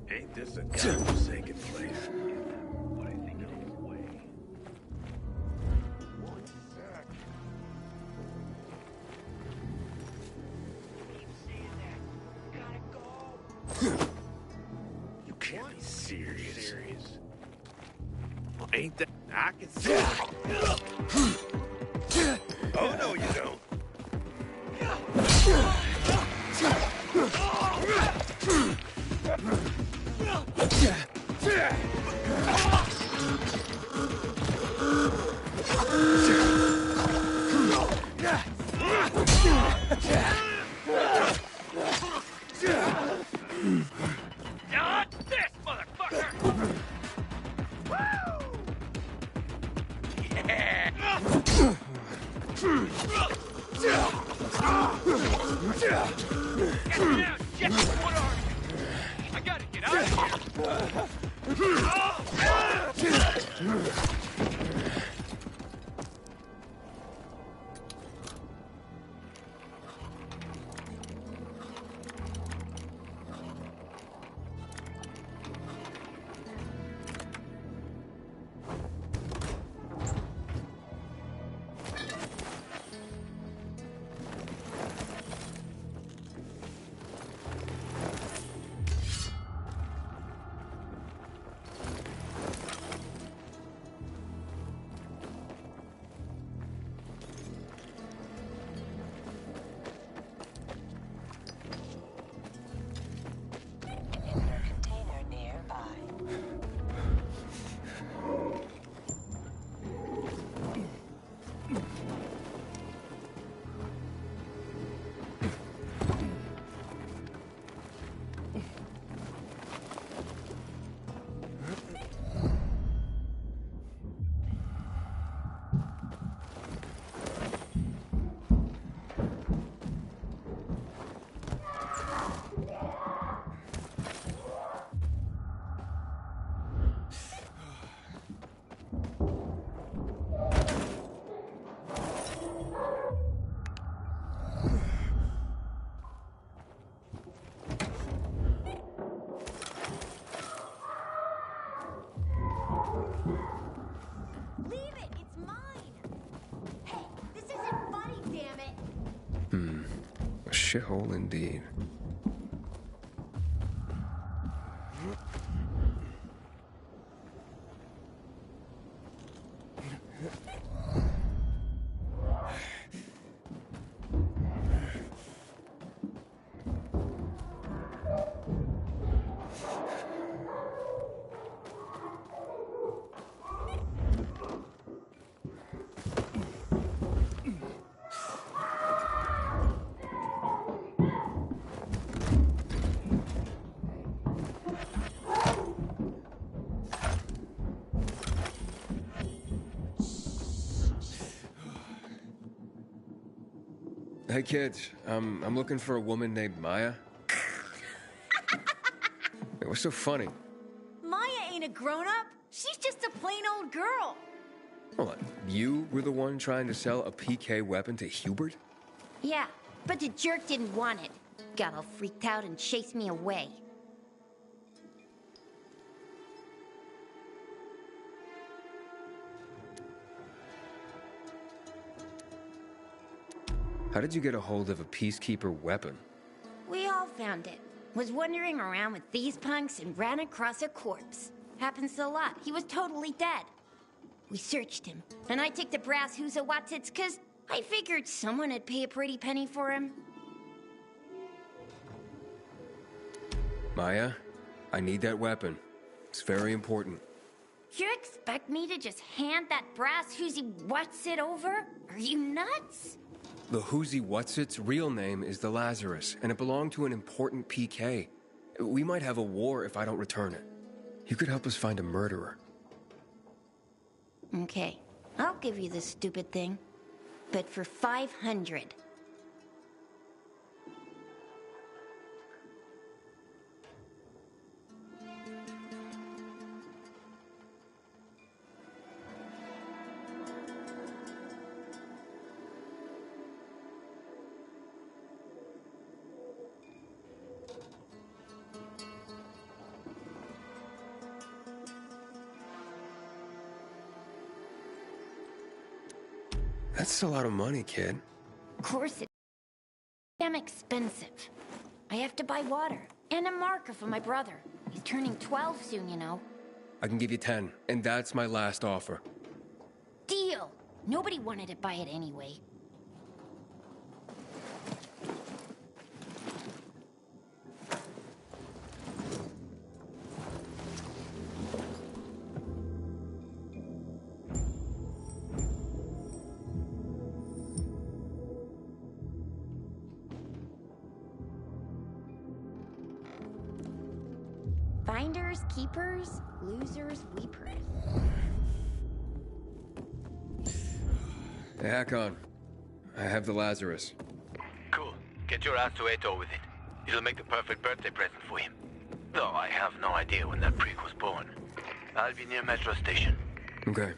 Ain't this a godforsaken place? But I think it is way. One sec. Keep saying that. Gotta go. You can't be serious. Well, ain't that? I can see it. Oh no, you don't. down! Shit! What are you? I gotta get out of here! Shithole indeed. Hey kids, I'm looking for a woman named Maya. Hey, what's so funny? Maya ain't a grown-up. She's just a plain old girl. Hold on, you were the one trying to sell a PK weapon to Hubert? Yeah, but the jerk didn't want it. Got all freaked out and chased me away. How did you get a hold of a Peacekeeper weapon? We all found it. Was wandering around with these punks and ran across a corpse. Happens a lot. He was totally dead. We searched him, and I took the brass who's a Watsits, 'cause I figured someone would pay a pretty penny for him. Maya, I need that weapon. It's very important. You expect me to just hand that brass who's what's it over? Are you nuts? The Whoozy Whatsit's real name is the Lazarus, and it belonged to an important PK. We might have a war if I don't return it. You could help us find a murderer. Okay, I'll give you this stupid thing, but for 500. That's a lot of money, kid. Of course it's damn expensive. I have to buy water and a marker for my brother. He's turning 12 soon, you know. I can give you 10, and that's my last offer. Deal! Nobody wanted to buy it anyway. Finders, keepers, losers, weepers. Hey, Hakon. I have the Lazarus. Cool. Get your ass to Ato with it. It'll make the perfect birthday present for him. Though I have no idea when that prick was born. I'll be near Metro Station. Okay.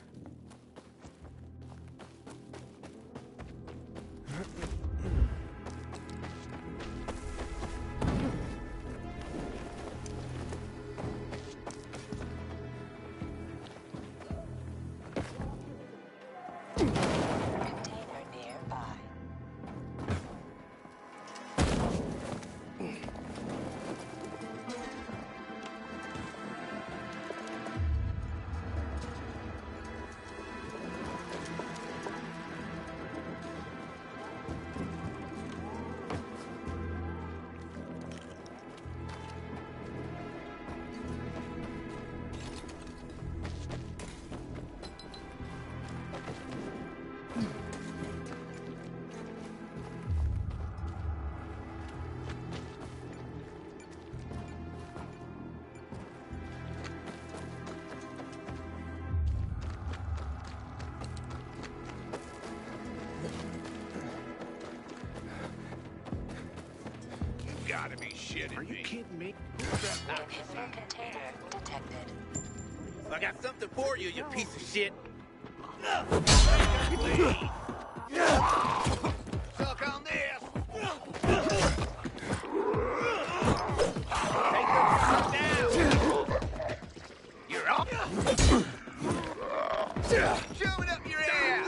Gotta be shitting me. Are you kidding me? Inhibitor container detected. I got something for you, you piece of shit. Suck on this. Take them down. You're up. Shove it up your ass.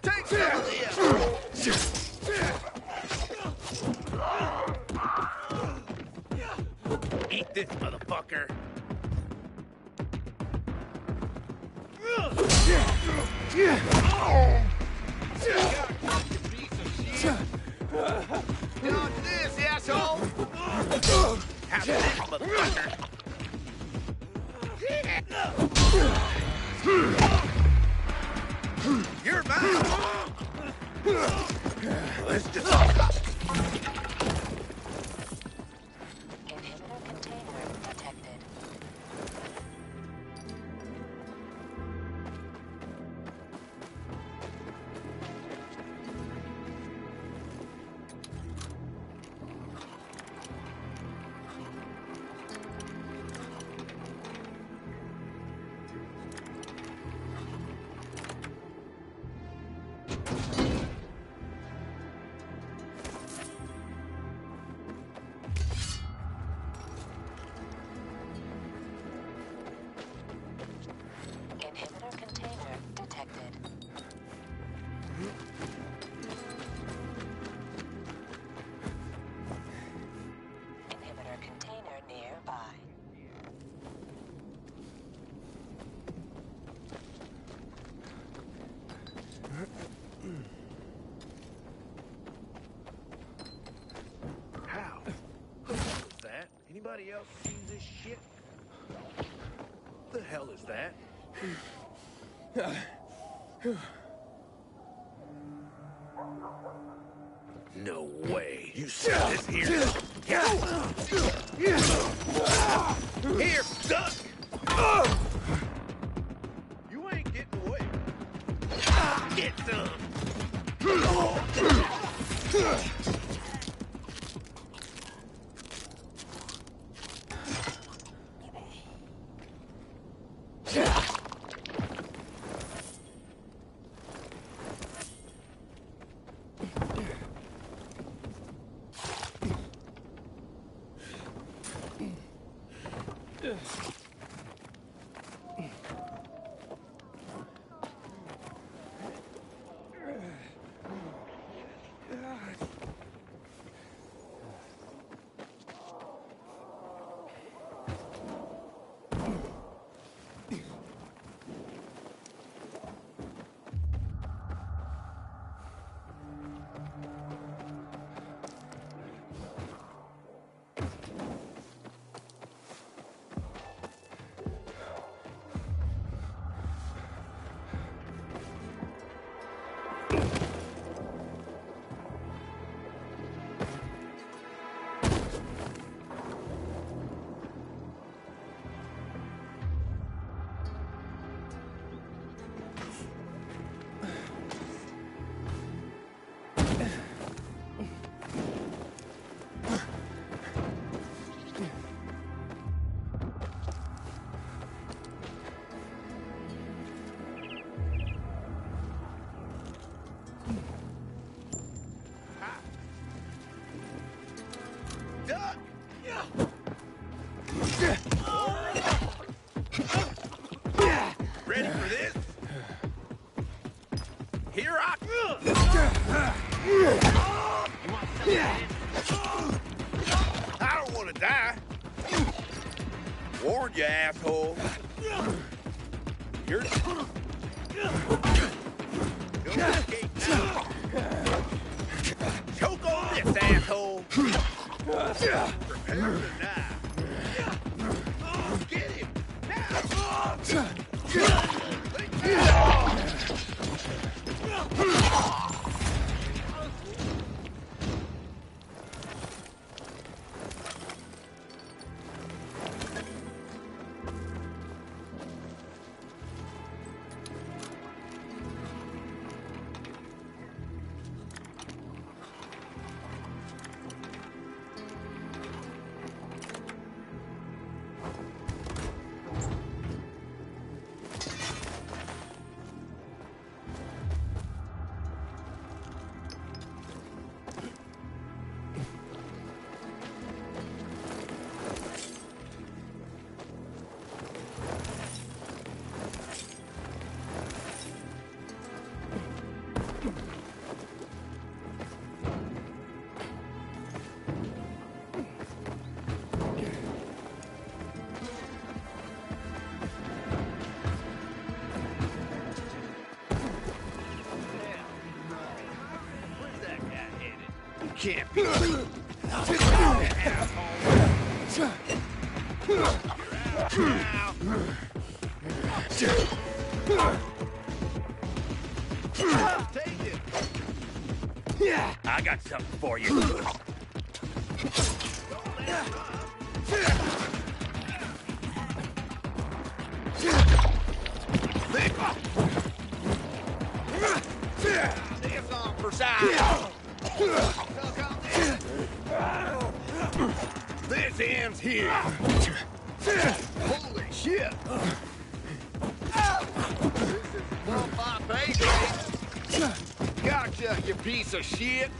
Take some of this. Eat this, motherfucker. Dodge this, asshole! Have this, motherfucker. You're mine! Let's just... Inhibitor container detected. Inhibitor container detected. Inhibitor container nearby. How? Who was that? Anybody else seen this shit? What the hell is that? No way. You set this here. Here, duck! You ain't getting away. Get some! I don't want to die. Warned you, asshole. You're... Don't escape now. Choke on this, asshole. Prepare to die. Get him now. Can't be. I got something for you. This on for size. This ends here. Holy shit. This is above my pay grade. Gotcha, you piece of shit.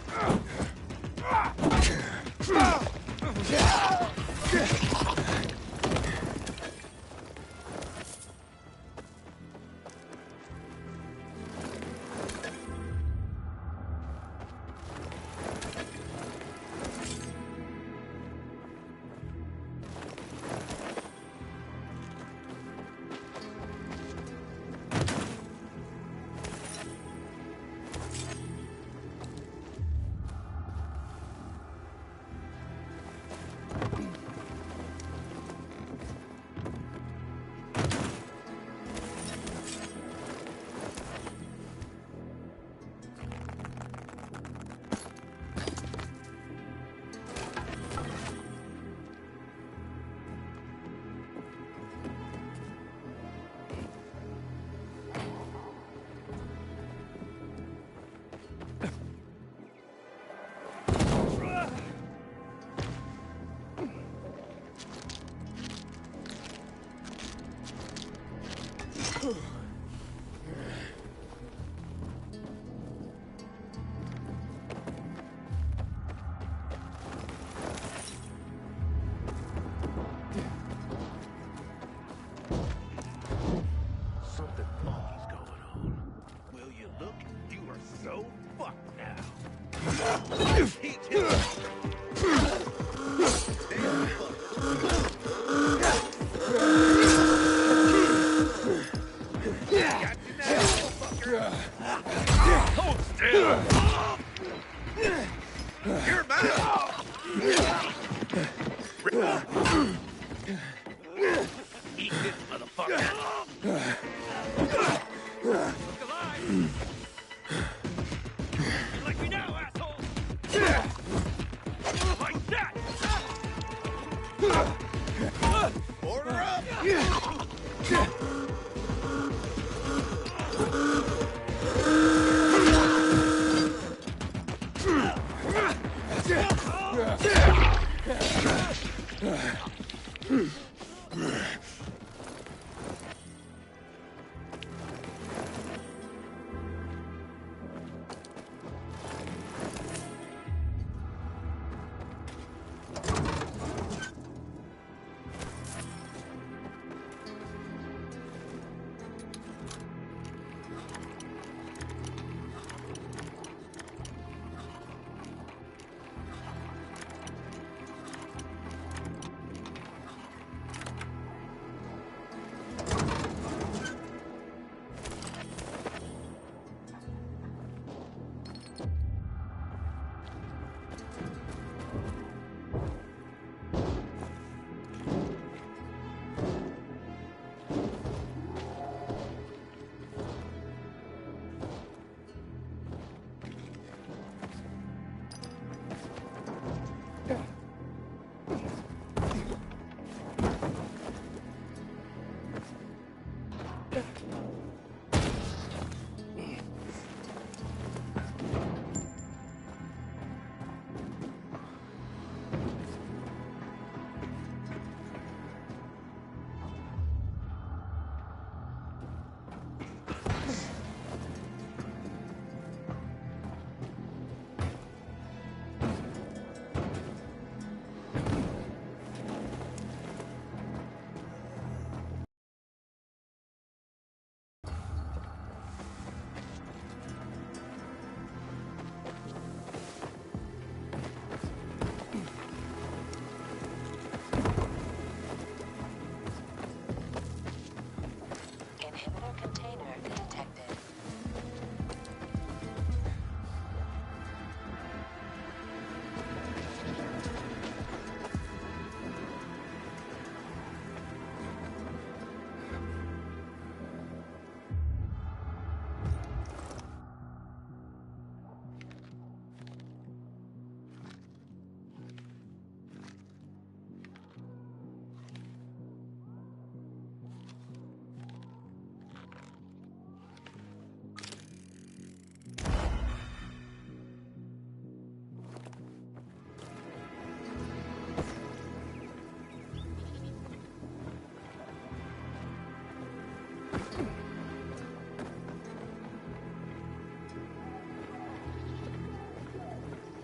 Something funky's going on. Will you look? You are so fucked now. Teach him. Got you now, motherfucker. Hold still. You're mine. Eat this, motherfucker. Look alive. Like me now, asshole. Like that. Order up.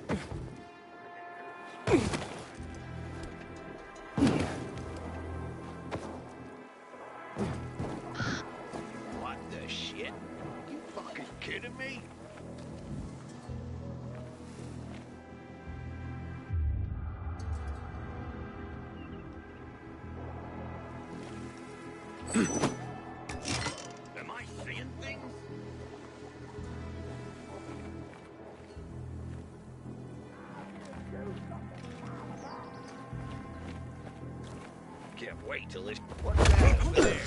What the shit? You fucking kidding me? Am I seeing things? Can't wait till this. What's that over there?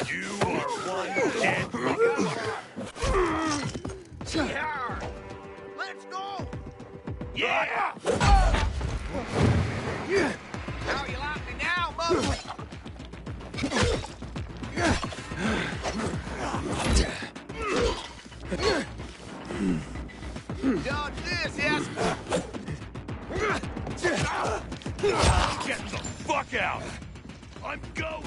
You are one dead fucker. Yeah. Let's go. Yeah. How you like me now, mother? Dodge this, yes. Get the fuck out. I'm going.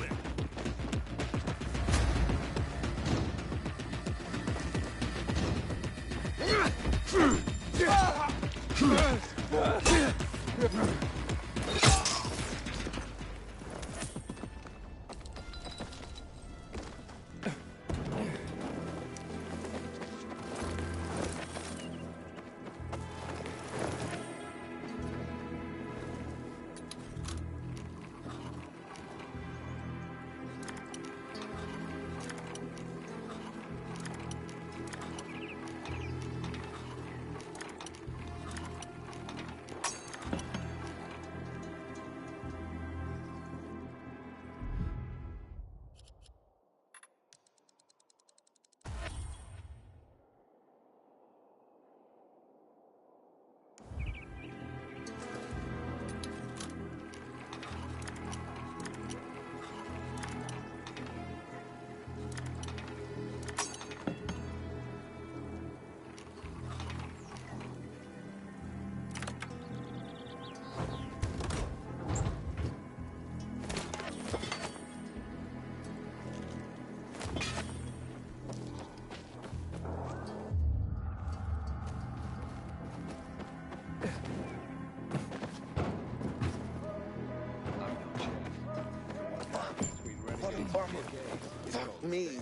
Fuck me.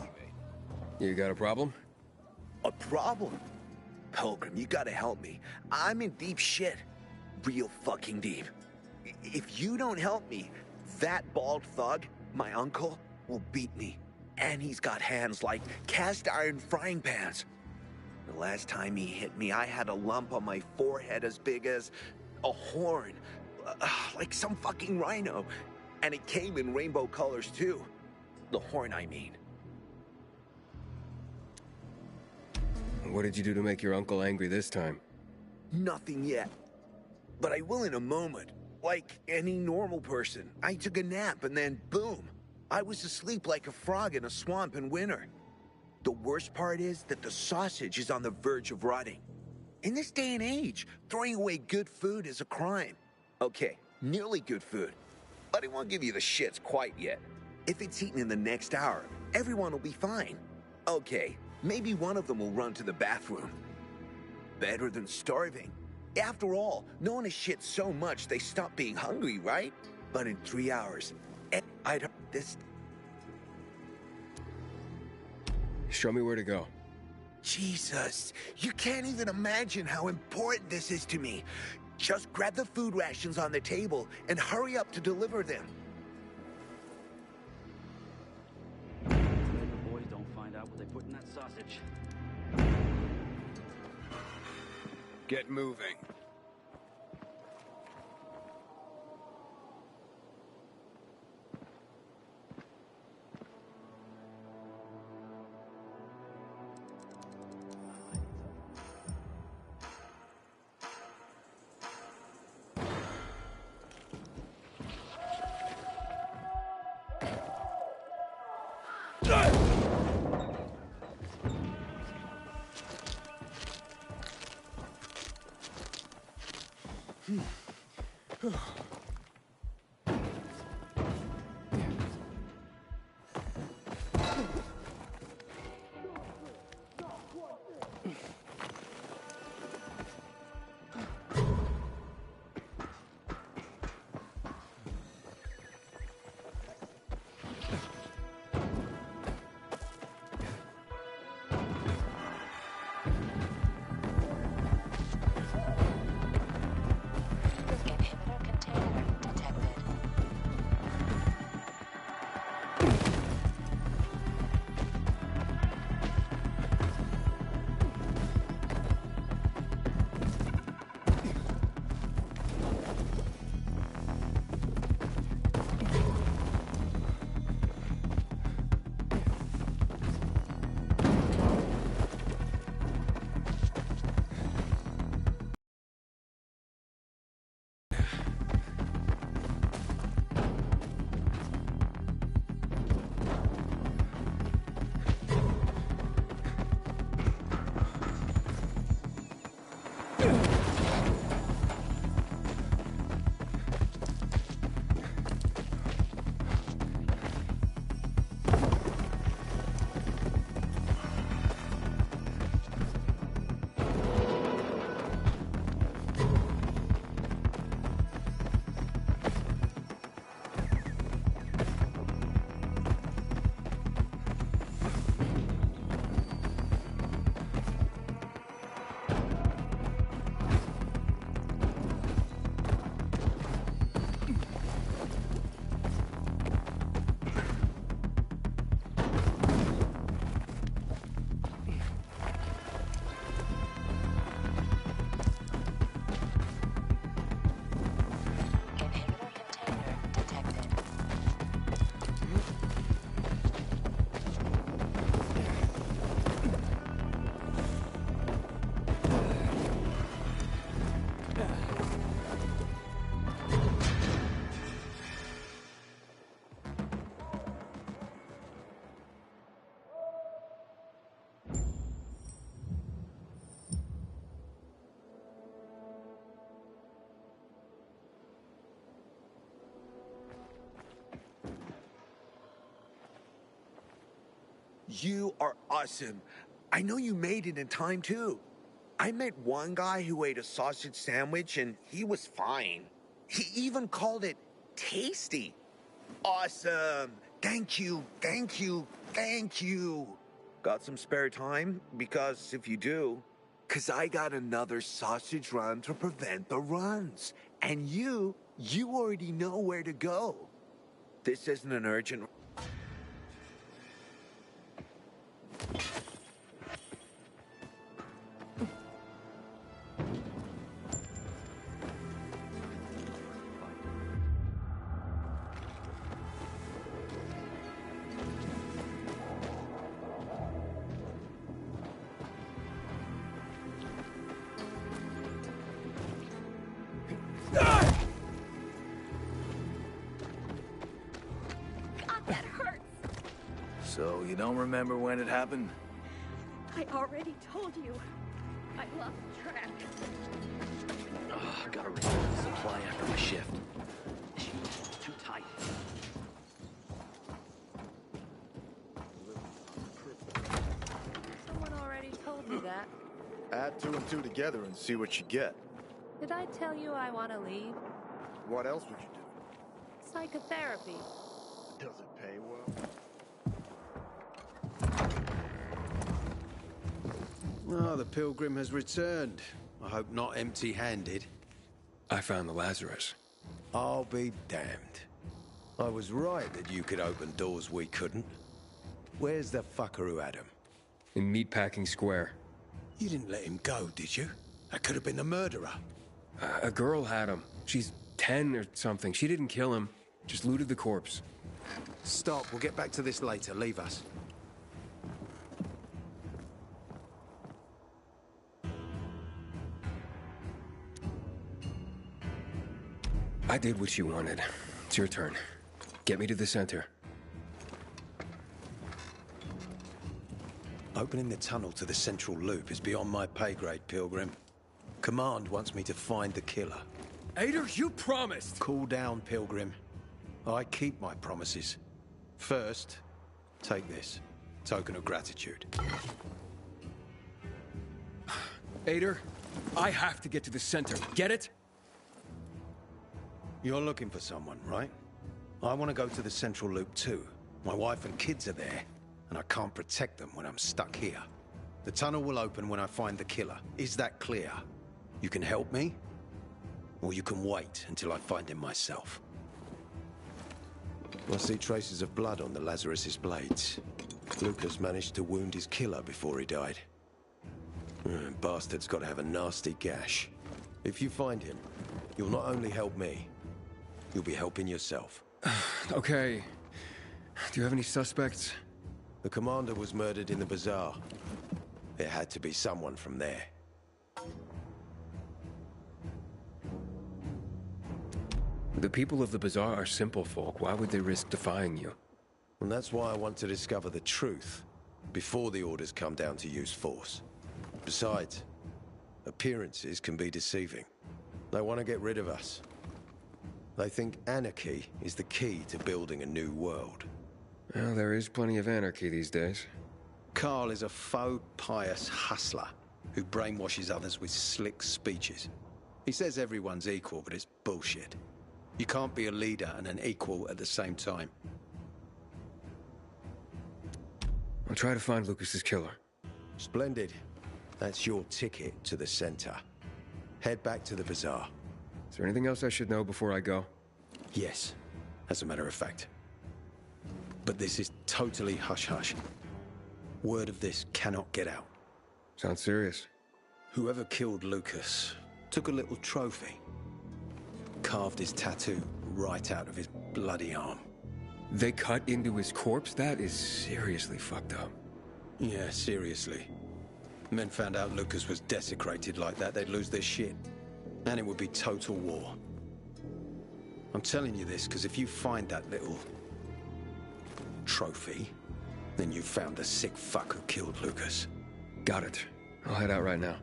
You got a problem? A problem? Pilgrim, you gotta help me. I'm in deep shit. Real fucking deep. If you don't help me, that bald thug, my uncle, will beat me. And he's got hands like cast iron frying pans. The last time he hit me, I had a lump on my forehead as big as a horn. Like some fucking rhino. And it came in rainbow colors too. The horn, I mean. What did you do to make your uncle angry this time? Nothing yet. But I will in a moment. Like any normal person. I took a nap and then boom. I was asleep like a frog in a swamp in winter. The worst part is that the sausage is on the verge of rotting. In this day and age, throwing away good food is a crime. Okay, nearly good food. But I won't give you the shits quite yet. If it's eaten in the next hour, everyone will be fine. Okay, maybe one of them will run to the bathroom. Better than starving. After all, no one has shit so much they stop being hungry, right? But in 3 hours, I'd heard this. Show me where to go. Jesus, you can't even imagine how important this is to me. Just grab the food rations on the table and hurry up to deliver them. The boys don't find out what they put in that sausage. Get moving. you are awesome. I know you made it in time, too. I met one guy who ate a sausage sandwich, and he was fine. He even called it tasty. Awesome. Thank you, thank you, thank you. Got some spare time? Because if you do, because I got another sausage run to prevent the runs. And you already know where to go. This isn't an urgent... That hurts. So, you don't remember when it happened? I already told you. I lost track. Ugh, gotta return the supply after my shift. Jeez, too tight. Someone already told me that. Add 2 and 2 together and see what you get. Did I tell you I want to leave? What else would you do? Psychotherapy. Does it pay well? Oh, the pilgrim has returned. I hope not empty-handed. I found the Lazarus. I'll be damned. I was right that you could open doors we couldn't. Where's the fucker who had him? In Meatpacking Square. You didn't let him go, did you? That could have been the murderer. A girl had him. She's 10 or something. She didn't kill him. Just looted the corpse. Stop, we'll get back to this later. Leave us. I did what you wanted. It's your turn. Get me to the center. Opening the tunnel to the central loop is beyond my pay grade, Pilgrim. Command wants me to find the killer. Ader, you promised! Cool down, Pilgrim. I keep my promises. First, take this. Token of gratitude. Ader, I have to get to the center. Get it? You're looking for someone, right? I want to go to the central loop too. My wife and kids are there, and I can't protect them when I'm stuck here. The tunnel will open when I find the killer. Is that clear? You can help me, or you can wait until I find him myself. I see traces of blood on the Lazarus's blades. Lucas managed to wound his killer before he died. Bastard's got to have a nasty gash. If you find him, you'll not only help me, you'll be helping yourself. Okay. Do you have any suspects? The commander was murdered in the bazaar. It had to be someone from there. The people of the bazaar are simple folk. Why would they risk defying you? And that's why I want to discover the truth before the orders come down to use force. Besides, appearances can be deceiving. They want to get rid of us. They think anarchy is the key to building a new world. Well, there is plenty of anarchy these days. Carl is a faux pious hustler who brainwashes others with slick speeches. He says everyone's equal, but it's bullshit. You can't be a leader and an equal at the same time. I'll try to find Lucas's killer. Splendid. That's your ticket to the center. Head back to the bazaar. Is there anything else I should know before I go? Yes, as a matter of fact. But this is totally hush-hush. Word of this cannot get out. Sounds serious. Whoever killed Lucas took a little trophy. Carved his tattoo right out of his bloody arm. They cut into his corpse? That is seriously fucked up. Yeah, seriously. Men found out Lucas was desecrated like that, they'd lose their shit. And it would be total war. I'm telling you this because if you find that little trophy, then you found the sick fuck who killed Lucas. Got it. I'll head out right now.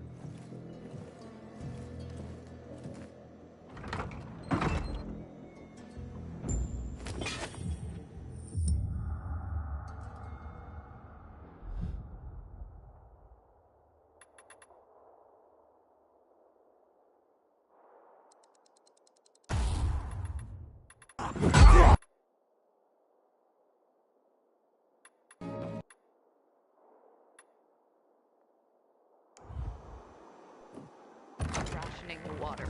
poisoning the water.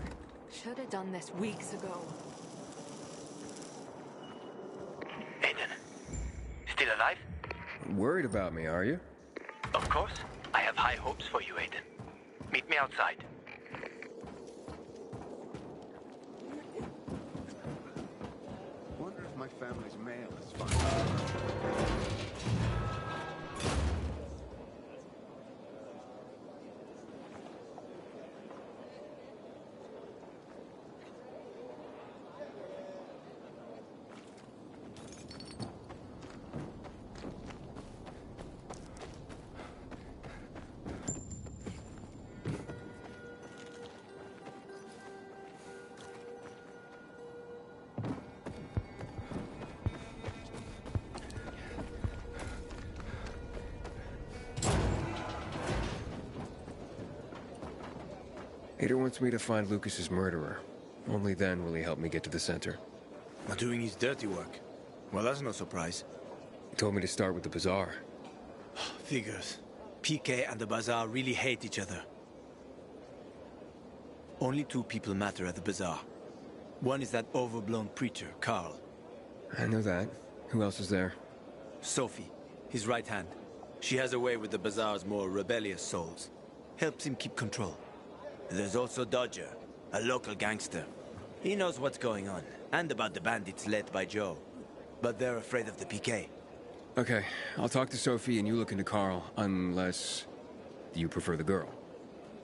Should have done this weeks ago. Aiden. Still alive? Worried about me, are you? Of course. I have high hopes for you, Aiden. Meet me outside. Wonder if my family's mail is fine. Hader wants me to find Lucas's murderer. Only then will he help me get to the center. Not doing his dirty work. Well, that's no surprise. He told me to start with the bazaar. Figures. PK and the bazaar really hate each other. Only two people matter at the bazaar. One is that overblown preacher, Carl. I know that. Who else is there? Sophie, his right hand. She has a way with the bazaar's more rebellious souls. Helps him keep control. There's also Dodger, a local gangster. He knows what's going on, and about the bandits led by Joe. But they're afraid of the PK. Okay, I'll talk to Sophie and you look into Carl, unless you prefer the girl.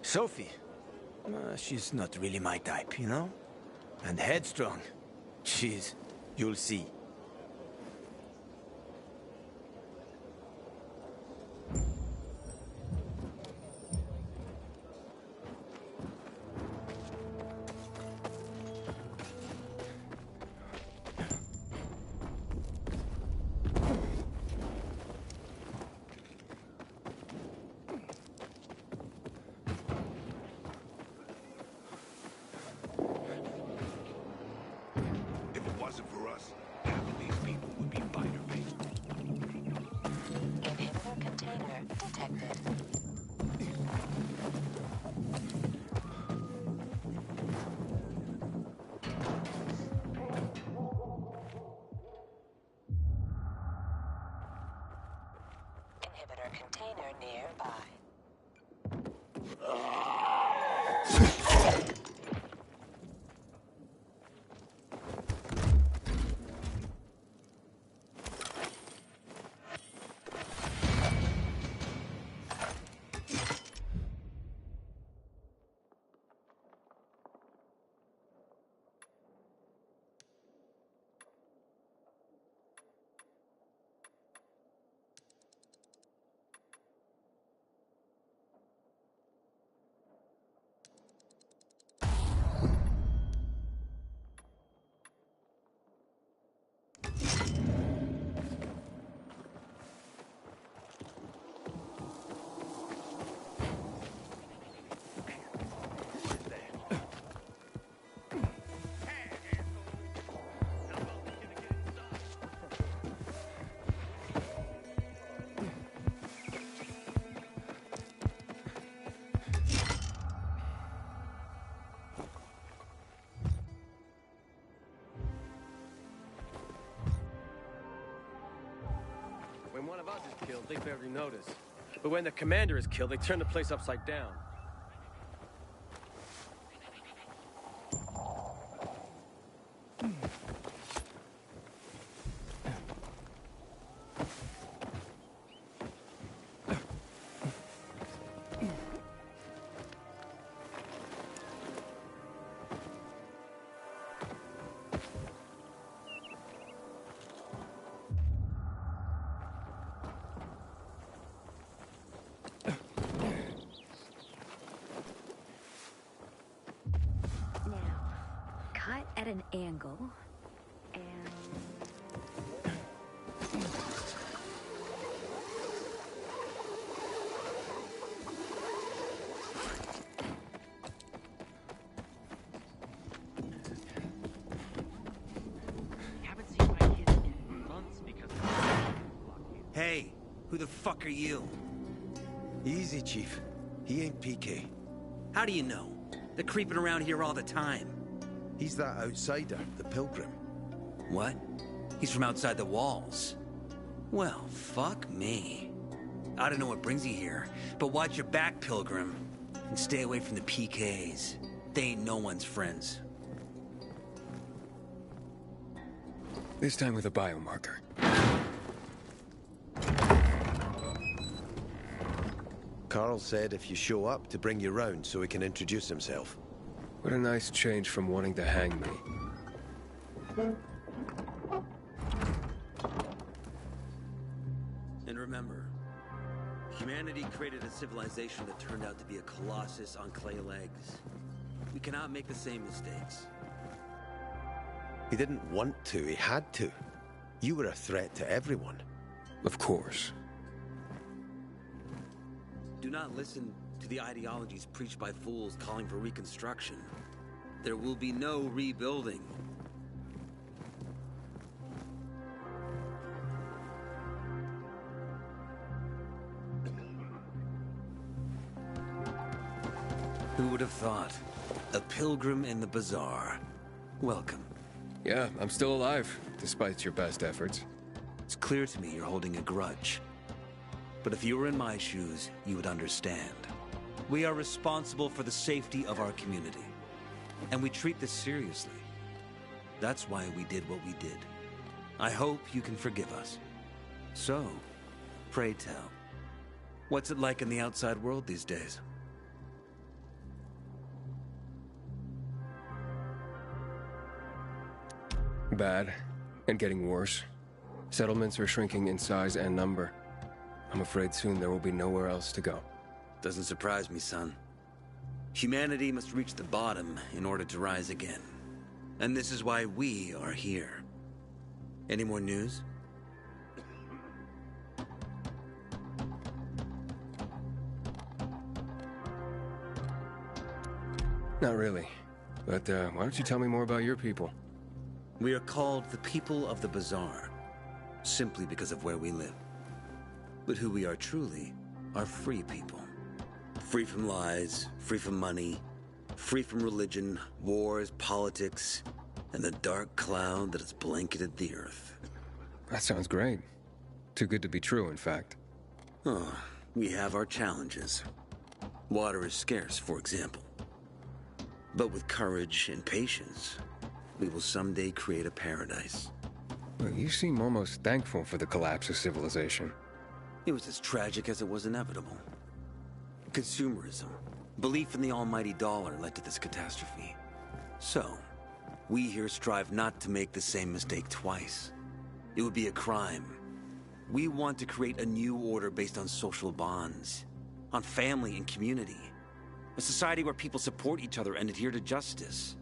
Sophie? She's not really my type, you know? And headstrong. She's... you'll see. Inhibitor container detected. Inhibitor container nearby. When one of us is killed, they barely notice. But when the commander is killed, they turn the place upside down. At an angle, and... Haven't seen my kids in months because of... Hey, who the fuck are you? Easy, Chief. He ain't PK. How do you know? They're creeping around here all the time. He's that outsider, the pilgrim. What? He's from outside the walls. Well, fuck me. I don't know what brings you here, but watch your back, Pilgrim. And stay away from the PKs. They ain't no one's friends. This time with a biomarker. Carl said if you show up to bring you round so he can introduce himself. What a nice change from wanting to hang me. And remember, humanity created a civilization that turned out to be a colossus on clay legs. We cannot make the same mistakes. He didn't want to, he had to. You were a threat to everyone. Of course. Do not listen to the ideologies preached by fools calling for reconstruction. There will be no rebuilding. Who would have thought? A pilgrim in the bazaar. Welcome. Yeah, I'm still alive, despite your best efforts. It's clear to me you're holding a grudge. But if you were in my shoes, you would understand. We are responsible for the safety of our community. And we treat this seriously. That's why we did what we did. I hope you can forgive us. So, pray tell, what's it like in the outside world these days? Bad, and getting worse. Settlements are shrinking in size and number. I'm afraid soon there will be nowhere else to go. Doesn't surprise me, son. Humanity must reach the bottom in order to rise again. And this is why we are here. Any more news? Not really. But why don't you tell me more about your people? We are called the people of the bazaar, simply because of where we live. But who we are truly are free people. Free from lies, free from money, free from religion, wars, politics, and the dark cloud that has blanketed the earth. That sounds great. Too good to be true, in fact. Oh, we have our challenges. Water is scarce, for example. But with courage and patience, we will someday create a paradise. Well, you seem almost thankful for the collapse of civilization. It was as tragic as it was inevitable. Consumerism, belief in the almighty dollar led to this catastrophe. So, we here strive not to make the same mistake twice. It would be a crime. We want to create a new order based on social bonds, on family and community. A society where people support each other and adhere to justice.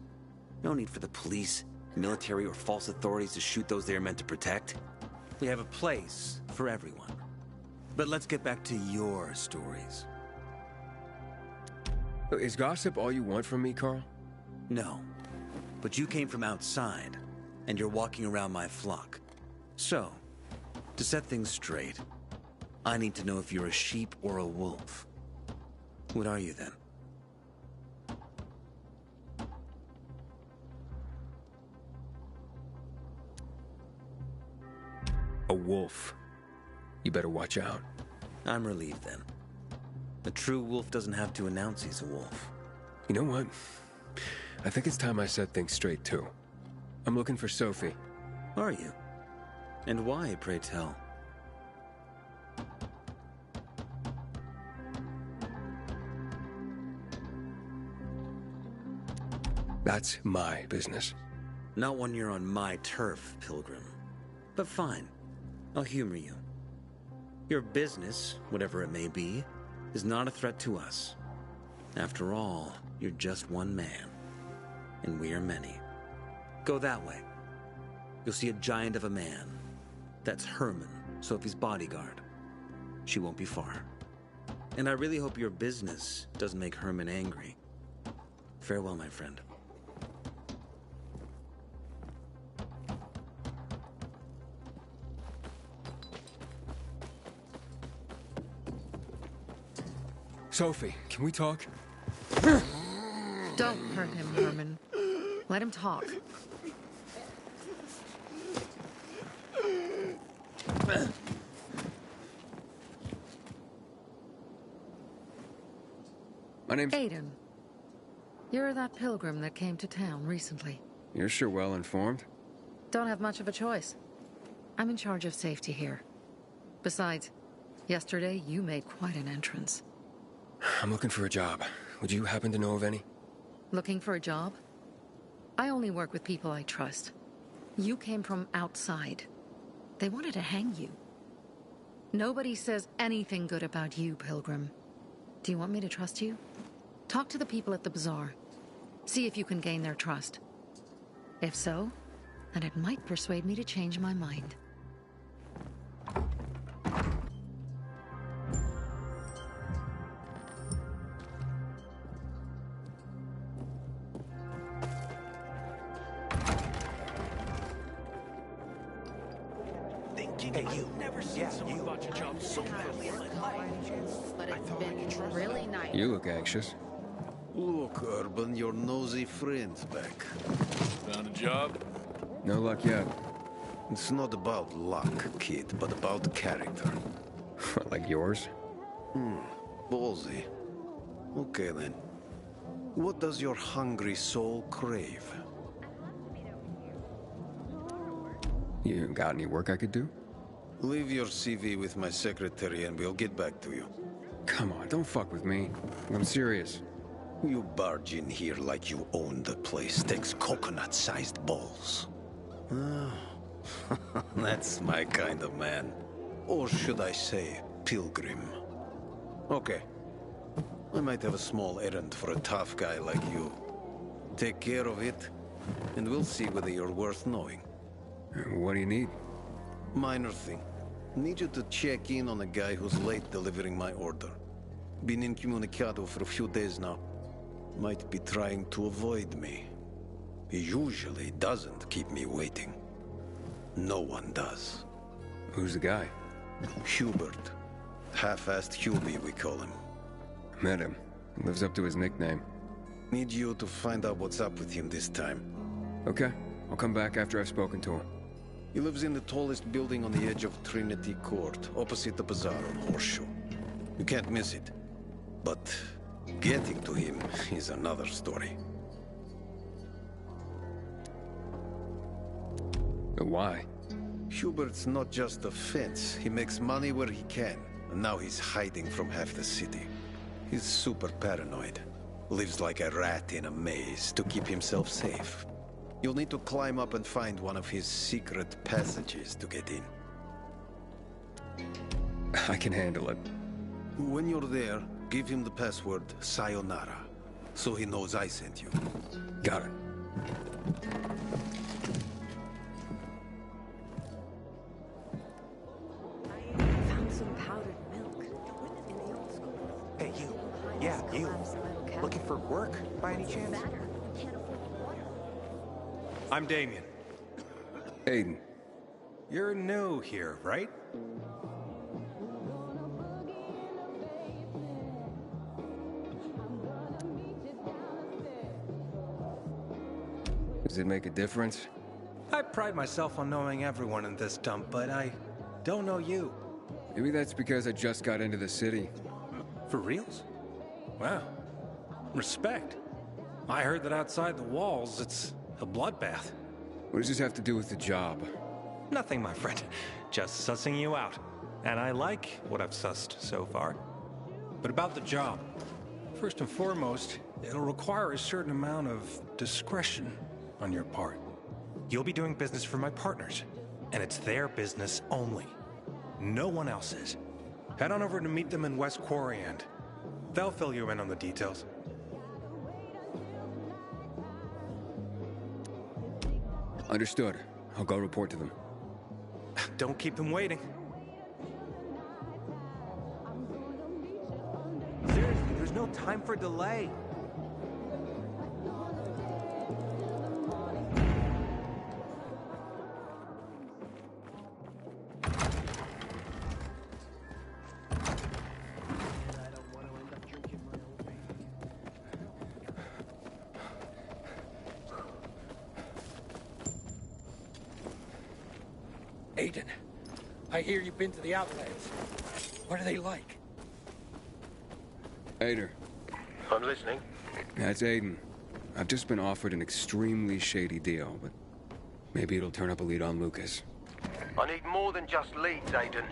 No need for the police, military, or false authorities to shoot those they are meant to protect. We have a place for everyone. But let's get back to your stories. Is gossip all you want from me, Carl? No. But you came from outside, and you're walking around my flock. So, to set things straight, I need to know if you're a sheep or a wolf. What are you then? A wolf. You better watch out. I'm relieved then. A true wolf doesn't have to announce he's a wolf. You know what? I think it's time I set things straight, too. I'm looking for Sophie. Are you? And why, pray tell? That's my business. Not when you're on my turf, Pilgrim. But fine. I'll humor you. Your business, whatever it may be, is not a threat to us. After all, you're just one man. And we are many. Go that way. You'll see a giant of a man. That's Herman, Sophie's bodyguard. She won't be far. And I really hope your business doesn't make Herman angry. Farewell, my friend. Sophie, can we talk? Don't Don't hurt him, Herman. Let him talk. My name's... Aiden. You're that pilgrim that came to town recently. You're sure well informed. Don't have much of a choice. I'm in charge of safety here. Besides, yesterday you made quite an entrance. I'm looking for a job. Would you happen to know of any? Looking for a job? I only work with people I trust. You came from outside. They wanted to hang you. Nobody says anything good about you, Pilgrim. Do you want me to trust you? Talk to the people at the bazaar. See if you can gain their trust. If so, then it might persuade me to change my mind. Hey, you. Never seen someone about your job so badly in my life. But it's been really nice. You look anxious. Look, Urban, your nosy friend's back. Found a job? No luck yet. It's not about luck, kid, but about character. Like yours? Ballsy. Okay, then. What does your hungry soul crave? You got any work I could do? Leave your CV with my secretary and we'll get back to you. Come on, don't fuck with me. I'm serious. You barge in here like you own the place. Takes coconut-sized balls. That's my kind of man. Or should I say, pilgrim. Okay. I might have a small errand for a tough guy like you. Take care of it, and we'll see whether you're worth knowing. What do you need? Minor thing. Need you to check in on a guy who's late delivering my order. Been incommunicado for a few days now. Might be trying to avoid me. He usually doesn't keep me waiting. No one does. Who's the guy? Hubert. Half-assed Hubie, we call him. Met him. Lives up to his nickname. Need you to find out what's up with him this time. Okay. I'll come back after I've spoken to him. He lives in the tallest building on the edge of Trinity Court, opposite the bazaar on Horseshoe. You can't miss it. But getting to him is another story. But why? Hubert's not just a fence. He makes money where he can, and now he's hiding from half the city. He's super paranoid. Lives like a rat in a maze to keep himself safe. You'll need to climb up and find one of his secret passages to get in. I can handle it. When you're there, give him the password Sayonara, so he knows I sent you. Got it. Found some powdered milk in the old school. Hey, you. Yeah, you. Looking for work, by any chance? I'm Damien. Aiden. You're new here, right? Does it make a difference? I pride myself on knowing everyone in this dump, but I don't know you. Maybe that's because I just got into the city. For reals? Wow. Respect. I heard that outside the walls, it's a bloodbath. What does this have to do with the job? Nothing, my friend. Just sussing you out. And I like what I've sussed so far. But about the job. First and foremost, it'll require a certain amount of discretion on your part. You'll be doing business for my partners, and it's their business only. No one else's. Head on over to meet them in West Quarry and they'll fill you in on the details. Understood. I'll go report to them. Don't keep them waiting. Seriously, there's no time for delay. Aiden, I hear you've been to the Outlands. What are they like? Aiden. I'm listening. That's Aiden. I've just been offered an extremely shady deal, but maybe it'll turn up a lead on Lucas. I need more than just leads, Aiden.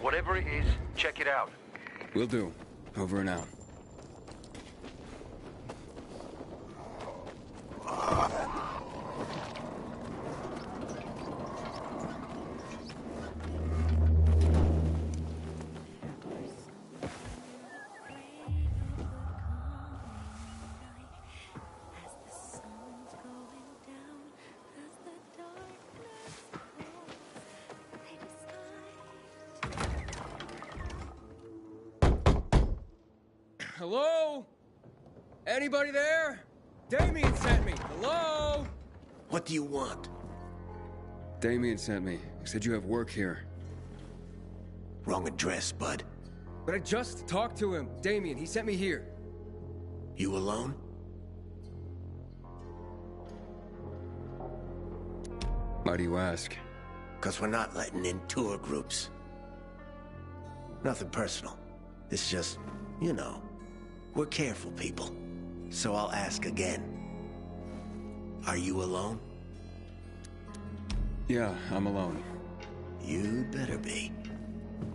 Whatever it is, check it out. Will do. Over and out. Hello? Anybody there? Damien sent me. Hello? What do you want? Damien sent me. He said you have work here. Wrong address, bud. But I just talked to him. Damien, he sent me here. You alone? Why do you ask? 'Cause we're not letting in tour groups. Nothing personal. It's just, you know, we're careful people. So I'll ask again. Are you alone? Yeah, I'm alone. You'd better be.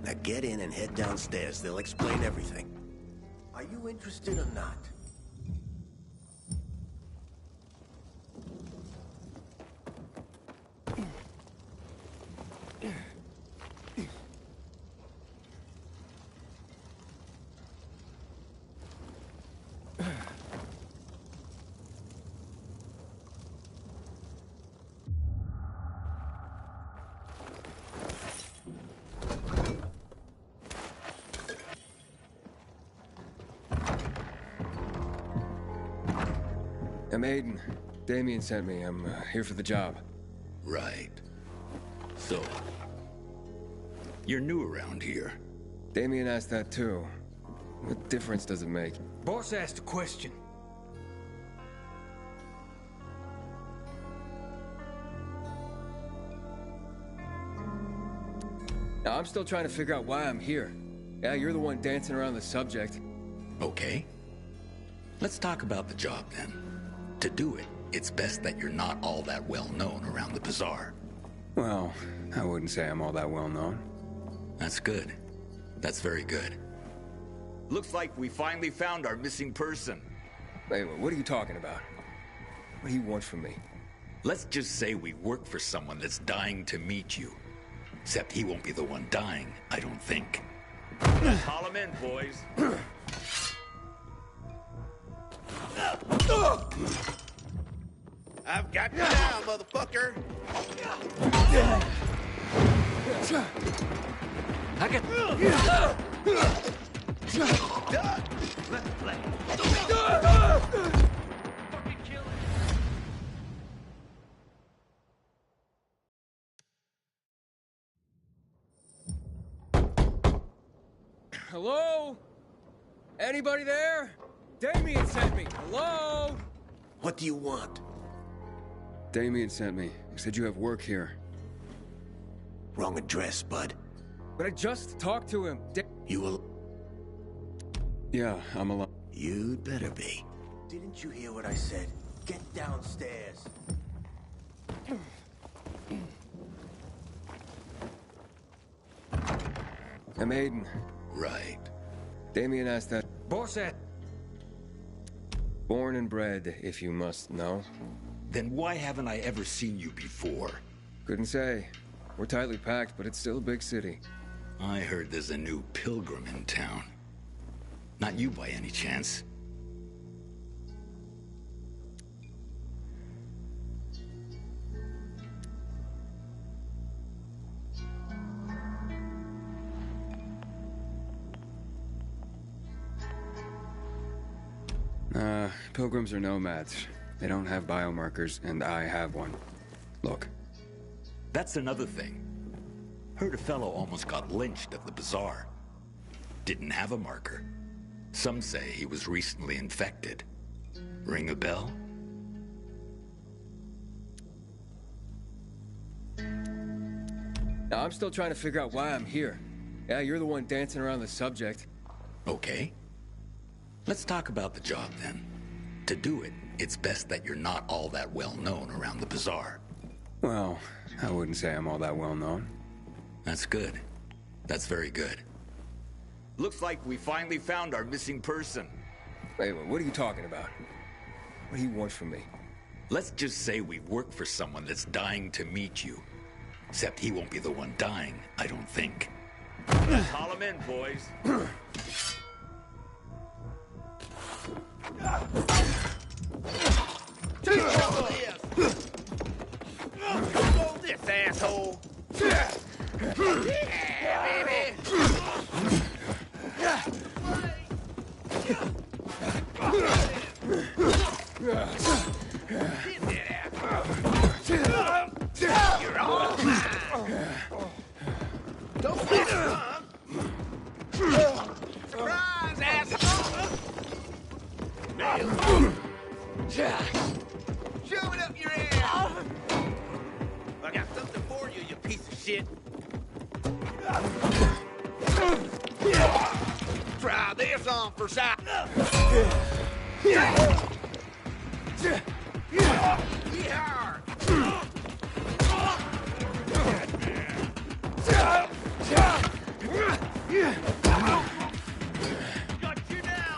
Now get in and head downstairs. They'll explain everything. Are you interested or not? I'm Aiden. Damien sent me. I'm here for the job. Right. So, you're new around here. Damien asked that too. What difference does it make? Boss asked a question. Now, I'm still trying to figure out why I'm here. Yeah, you're the one dancing around the subject. Okay. Let's talk about the job then. To do it, it's best that you're not all that well known around the bazaar. Well, I wouldn't say I'm all that well known. That's good. That's very good. Looks like we finally found our missing person. Wait, what are you talking about? What do you want from me? Let's just say we work for someone that's dying to meet you. Except he won't be the one dying, I don't think. Let's haul him in, boys. I've got you now, motherfucker! I get... Let's play. Fucking kill him. Hello? Anybody there? Damien sent me. Hello? What do you want? Damien sent me. He said you have work here. Wrong address, bud. But I just talked to him. You will... Yeah, I'm alone. You'd better be. Didn't you hear what I said? Get downstairs. I'm Aiden. Right. Damien asked that. Boss asked... Born and bred, if you must know. Then why haven't I ever seen you before? Couldn't say. We're tightly packed, but it's still a big city. I heard there's a new pilgrim in town. Not you by any chance. Pilgrims are nomads. They don't have biomarkers, and I have one. Look. That's another thing. Heard a fellow almost got lynched at the bazaar. Didn't have a marker. Some say he was recently infected. Ring a bell? Now, I'm still trying to figure out why I'm here. Yeah, you're the one dancing around the subject. Okay. Let's talk about the job then. To do it, it's best that you're not all that well known around the bazaar. Well, I wouldn't say I'm all that well known. That's good. That's very good. Looks like we finally found our missing person. Wait, what are you talking about? What do you want from me? Let's just say we work for someone that's dying to meet you. Except he won't be the one dying, I don't think. Let's haul him in, boys. Hold this, asshole! Yeah, baby! You're all mine! Don't let it run! Surprise, asshole! Shove it up your ass! I got something for you, you piece of shit! Try this on for size! Got you now!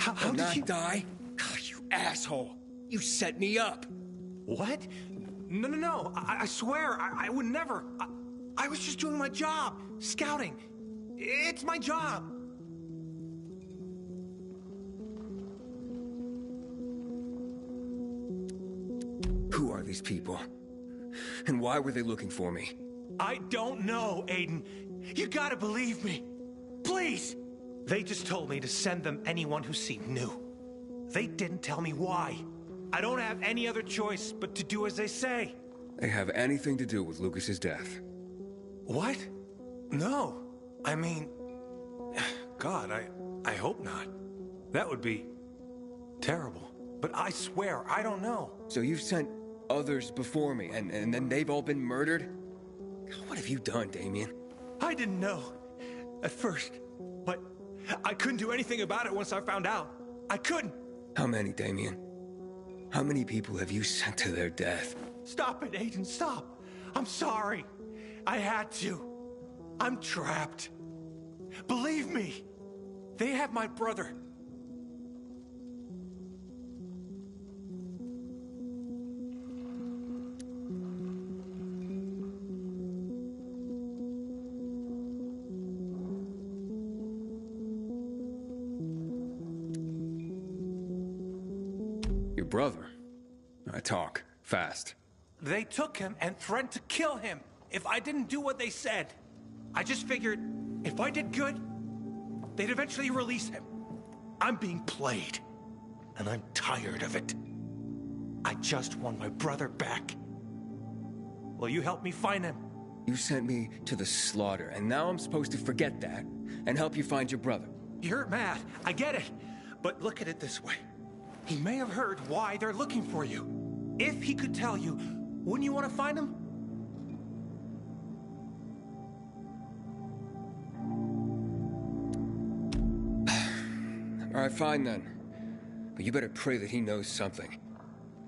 How did you die? You asshole! You set me up! What? No. I swear, I would never. I was just doing my job. Scouting. It's my job. Who are these people? And why were they looking for me? I don't know, Aiden. You gotta believe me. Please! They just told me to send them anyone who seemed new. They didn't tell me why. I don't have any other choice but to do as they say. They have anything to do with Lucas's death? What? No. I mean... God, I hope not. That would be... terrible. But I swear, I don't know. So you've sent others before me, and then they've all been murdered? What have you done, Damien? I didn't know. At first. But I couldn't do anything about it once I found out. I couldn't. How many, Damien? How many people have you sent to their death? Stop it, Aiden, stop. I'm sorry. I had to. I'm trapped. Believe me. They have my brother. Your brother? Talk. Fast. They took him and threatened to kill him if I didn't do what they said. I just figured if I did good, they'd eventually release him. I'm being played, and I'm tired of it. I just want my brother back. Will you help me find him? You sent me to the slaughter, and now I'm supposed to forget that and help you find your brother. You're mad, I get it. But look at it this way. He may have heard why they're looking for you. If he could tell you, wouldn't you want to find him? All right, fine then. But you better pray that he knows something.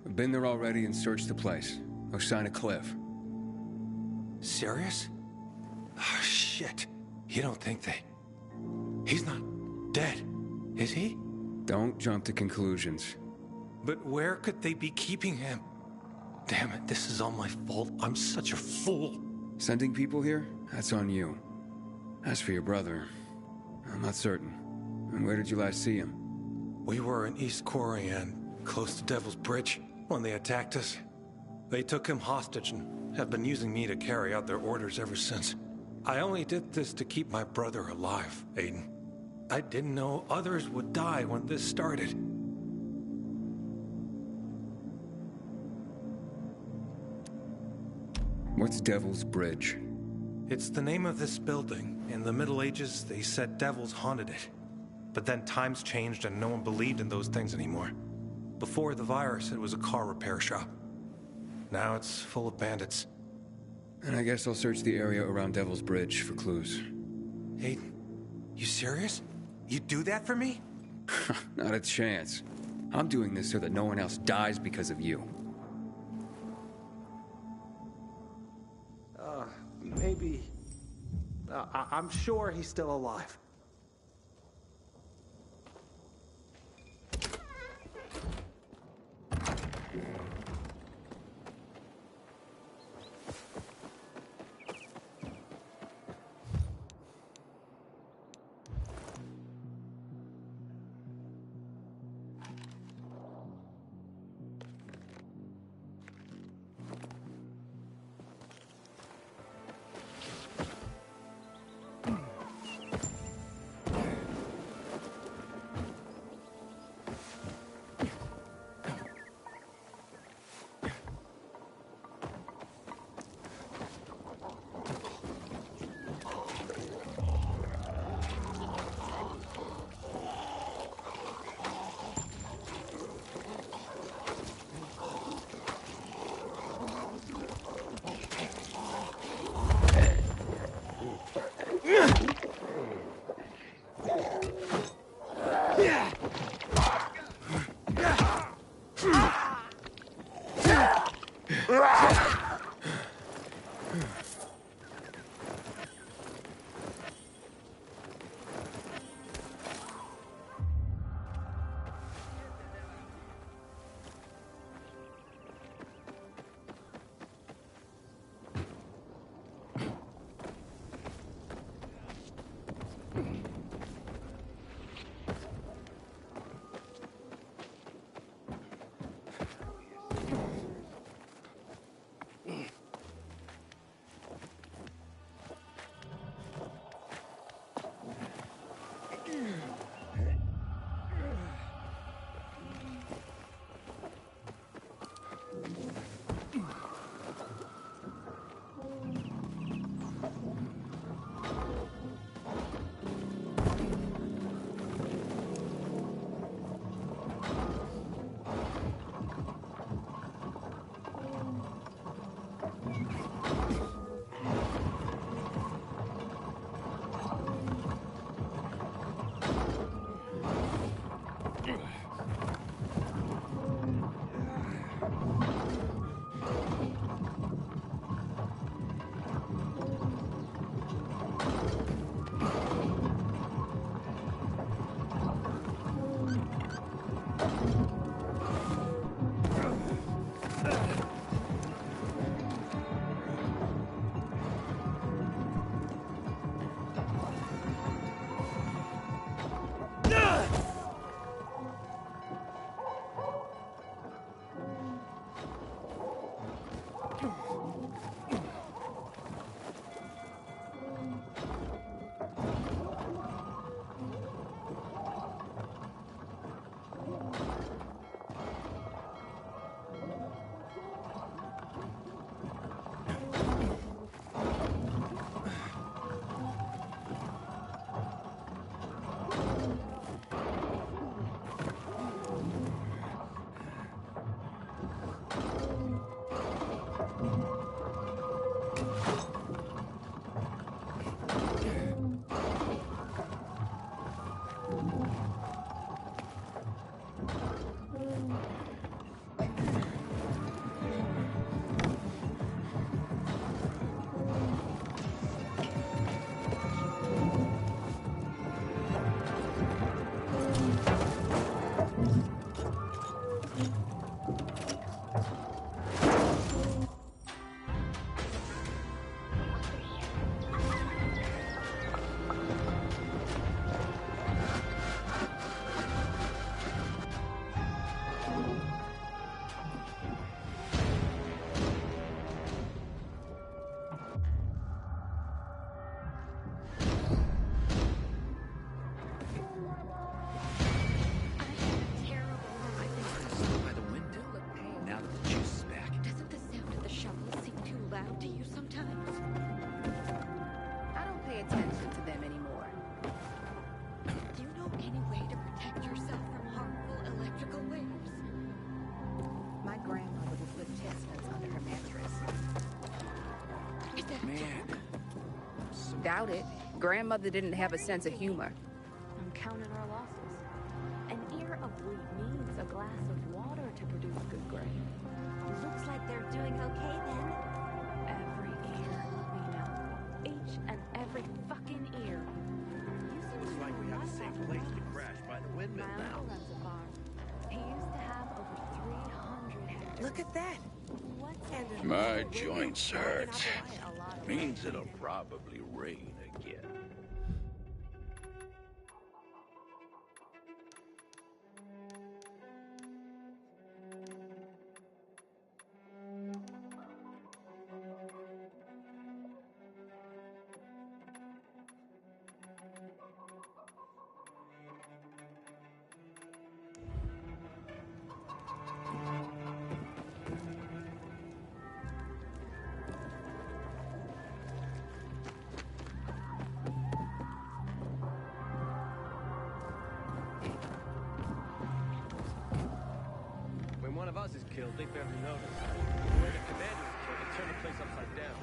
We've been there already and searched the place. No sign of Cliff. Serious? Oh, shit. You don't think they... He's not dead, is he? Don't jump to conclusions. But where could they be keeping him? Damn it, this is all my fault. I'm such a fool. Sending people here? That's on you. As for your brother, I'm not certain. And where did you last see him? We were in East Corian, close to Devil's Bridge, when they attacked us. They took him hostage and have been using me to carry out their orders ever since. I only did this to keep my brother alive, Aiden. I didn't know others would die when this started. What's Devil's Bridge? It's the name of this building. In the Middle Ages, they said devils haunted it. But then times changed and no one believed in those things anymore. Before the virus, it was a car repair shop. Now it's full of bandits. And I guess I'll search the area around Devil's Bridge for clues. Aiden, you serious? You'd do that for me? Not a chance. I'm doing this so that no one else dies because of you. Maybe... I'm sure he's still alive. Doubt it. Grandmother didn't have a sense of humor. I'm counting our losses. An ear of wheat needs a glass of water to produce good grain. Looks like they're doing okay then. Every ear, Lena. Each and every fucking ear. Looks like we have a safe place to crash by the windmill My now. uncle runs a farm. He used to have over 300 hectares. Look at that. My joints hurt. Means it'll probably rain again. When one of us is killed, they barely notice. When the commander is killed, they turn the place upside down.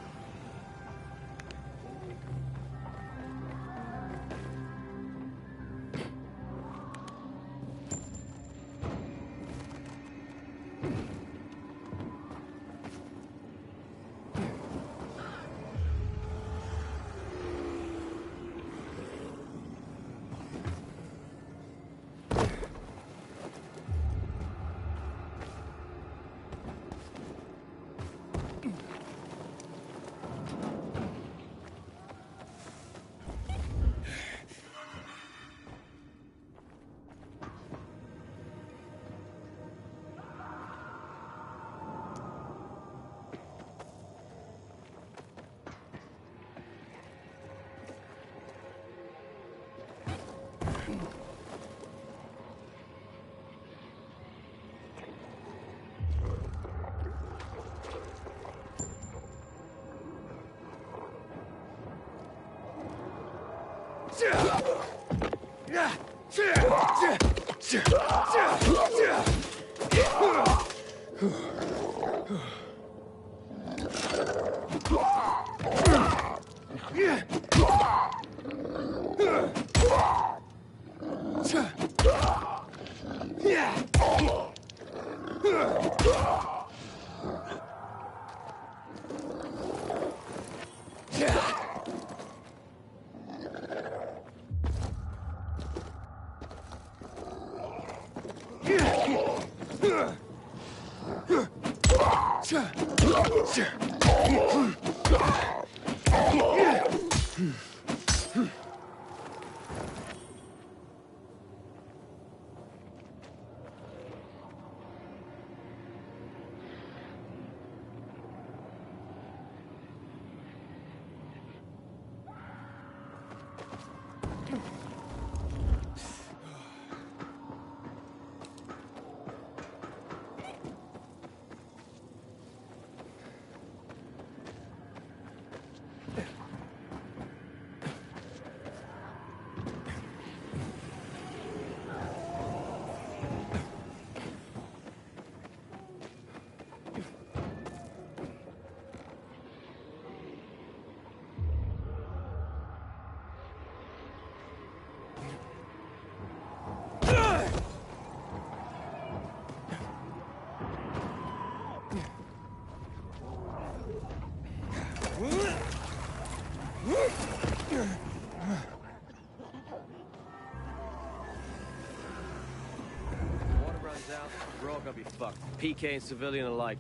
Water runs out, we're all gonna be fucked. PK and civilian alike.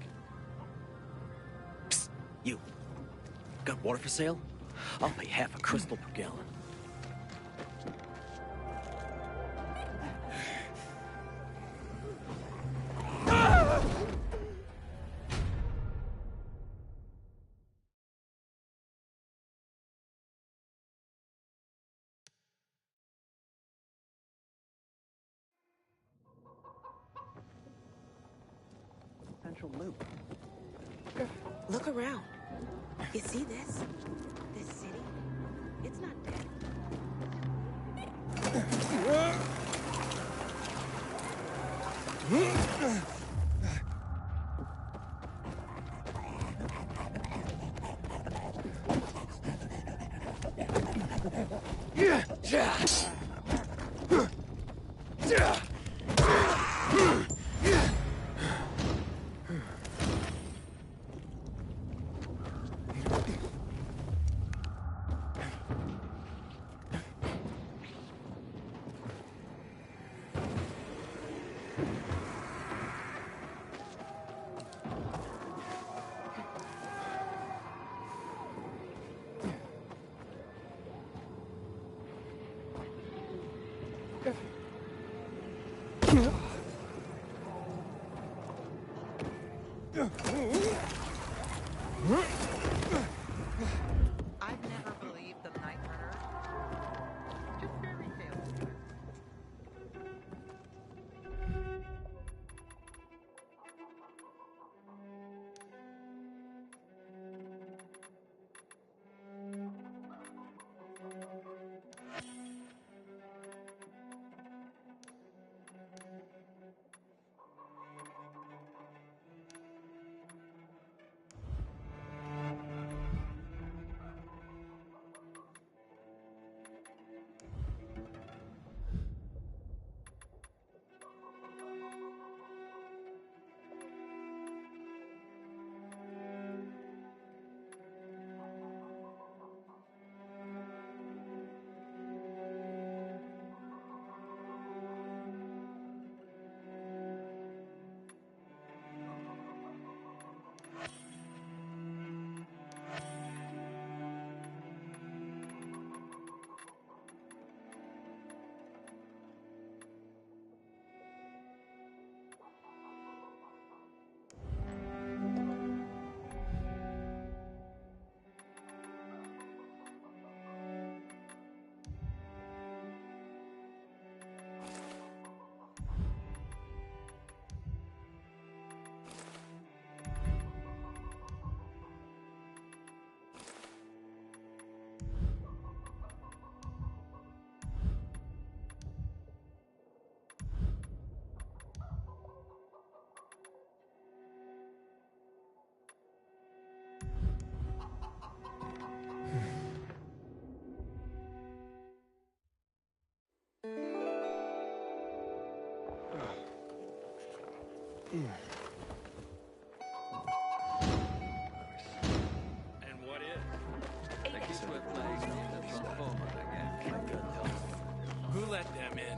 Psst, you. Got water for sale? I'll pay half a crystal per gallon. Central Loop. Look around. You see this? This city? It's not dead. I've never believed the night murder. Just fairy tales. And what if? Nicky Swift legs named the lymphoma again. Who let them in?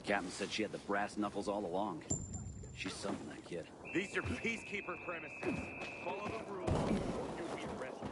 Captain said she had the brass knuckles all along. She's something, that kid. These are peacekeeper premises. Follow the rules, or you'll be arrested.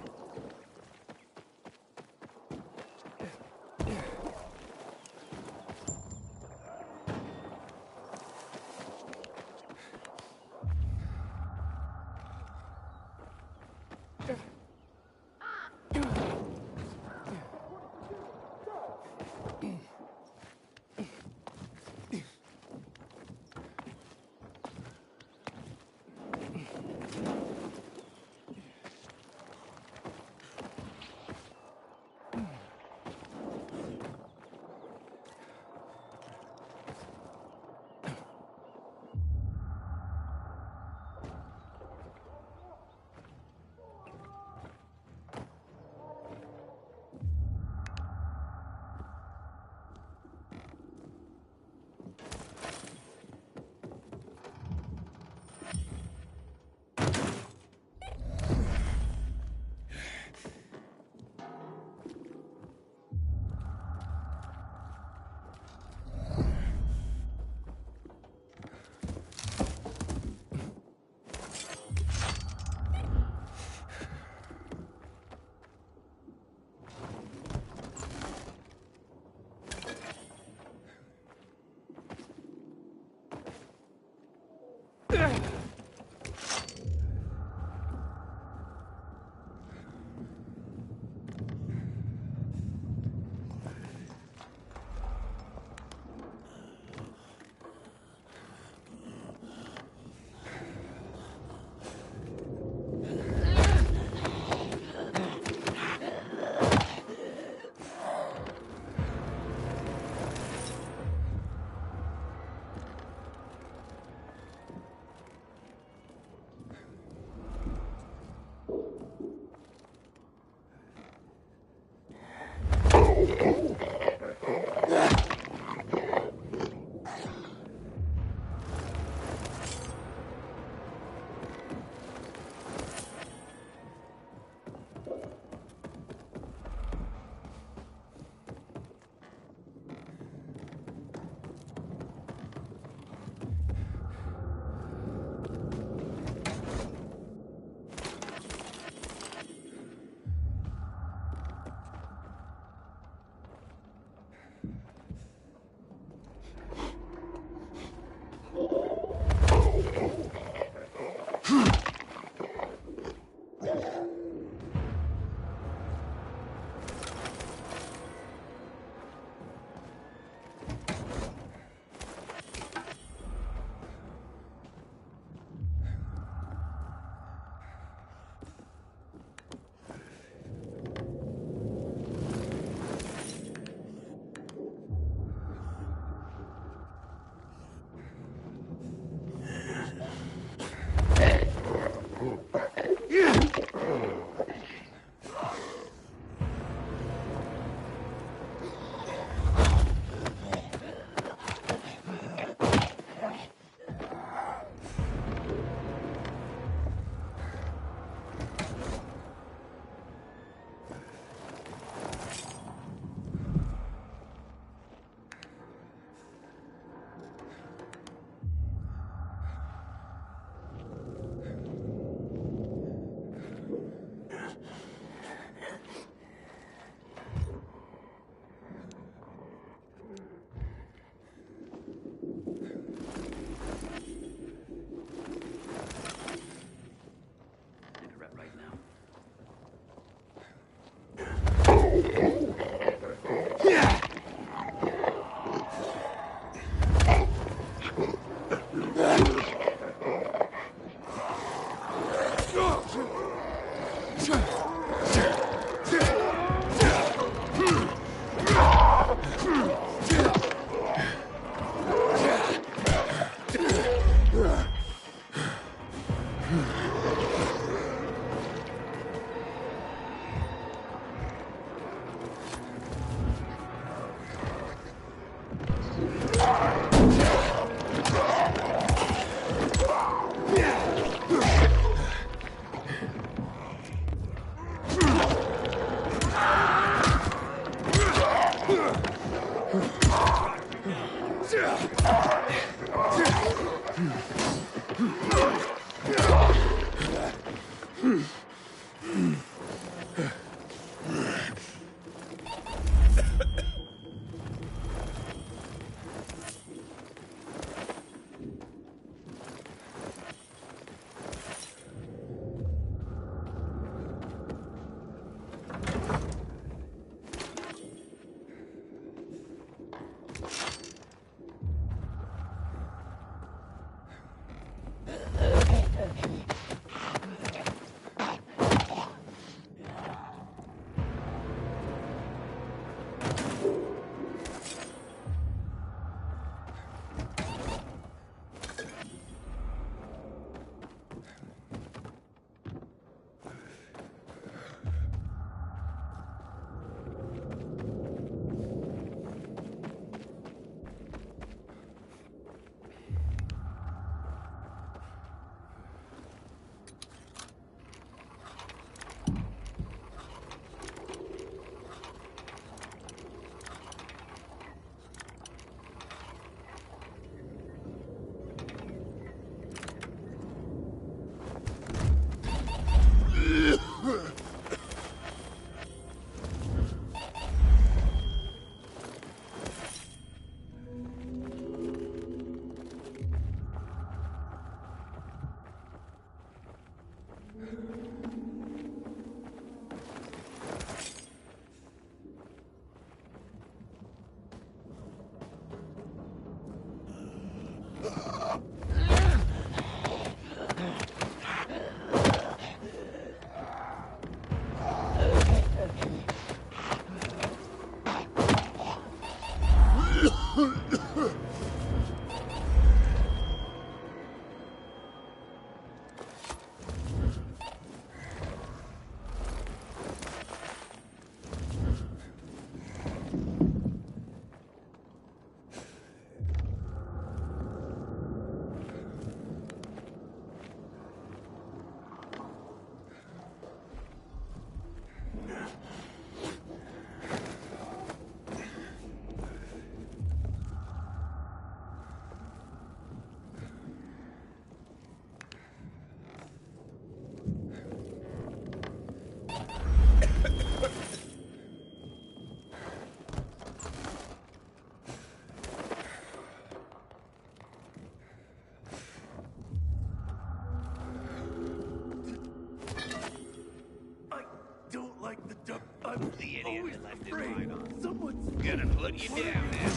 I'm the idiot that left his light on. Someone's gonna put you down now.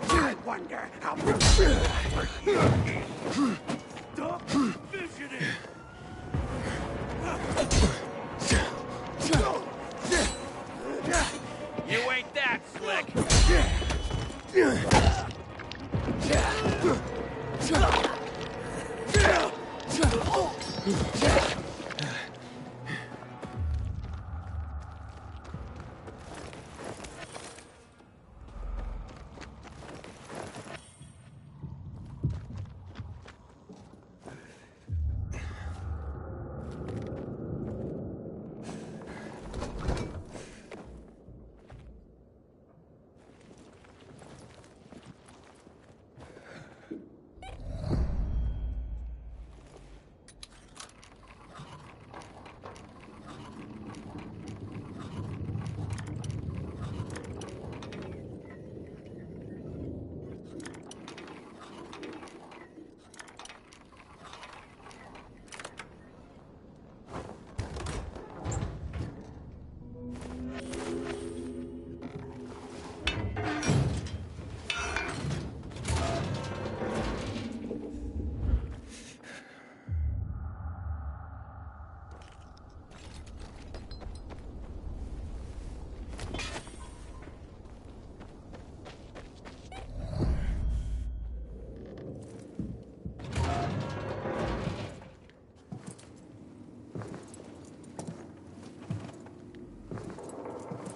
I wonder how much. Stop visioning. You ain't that slick.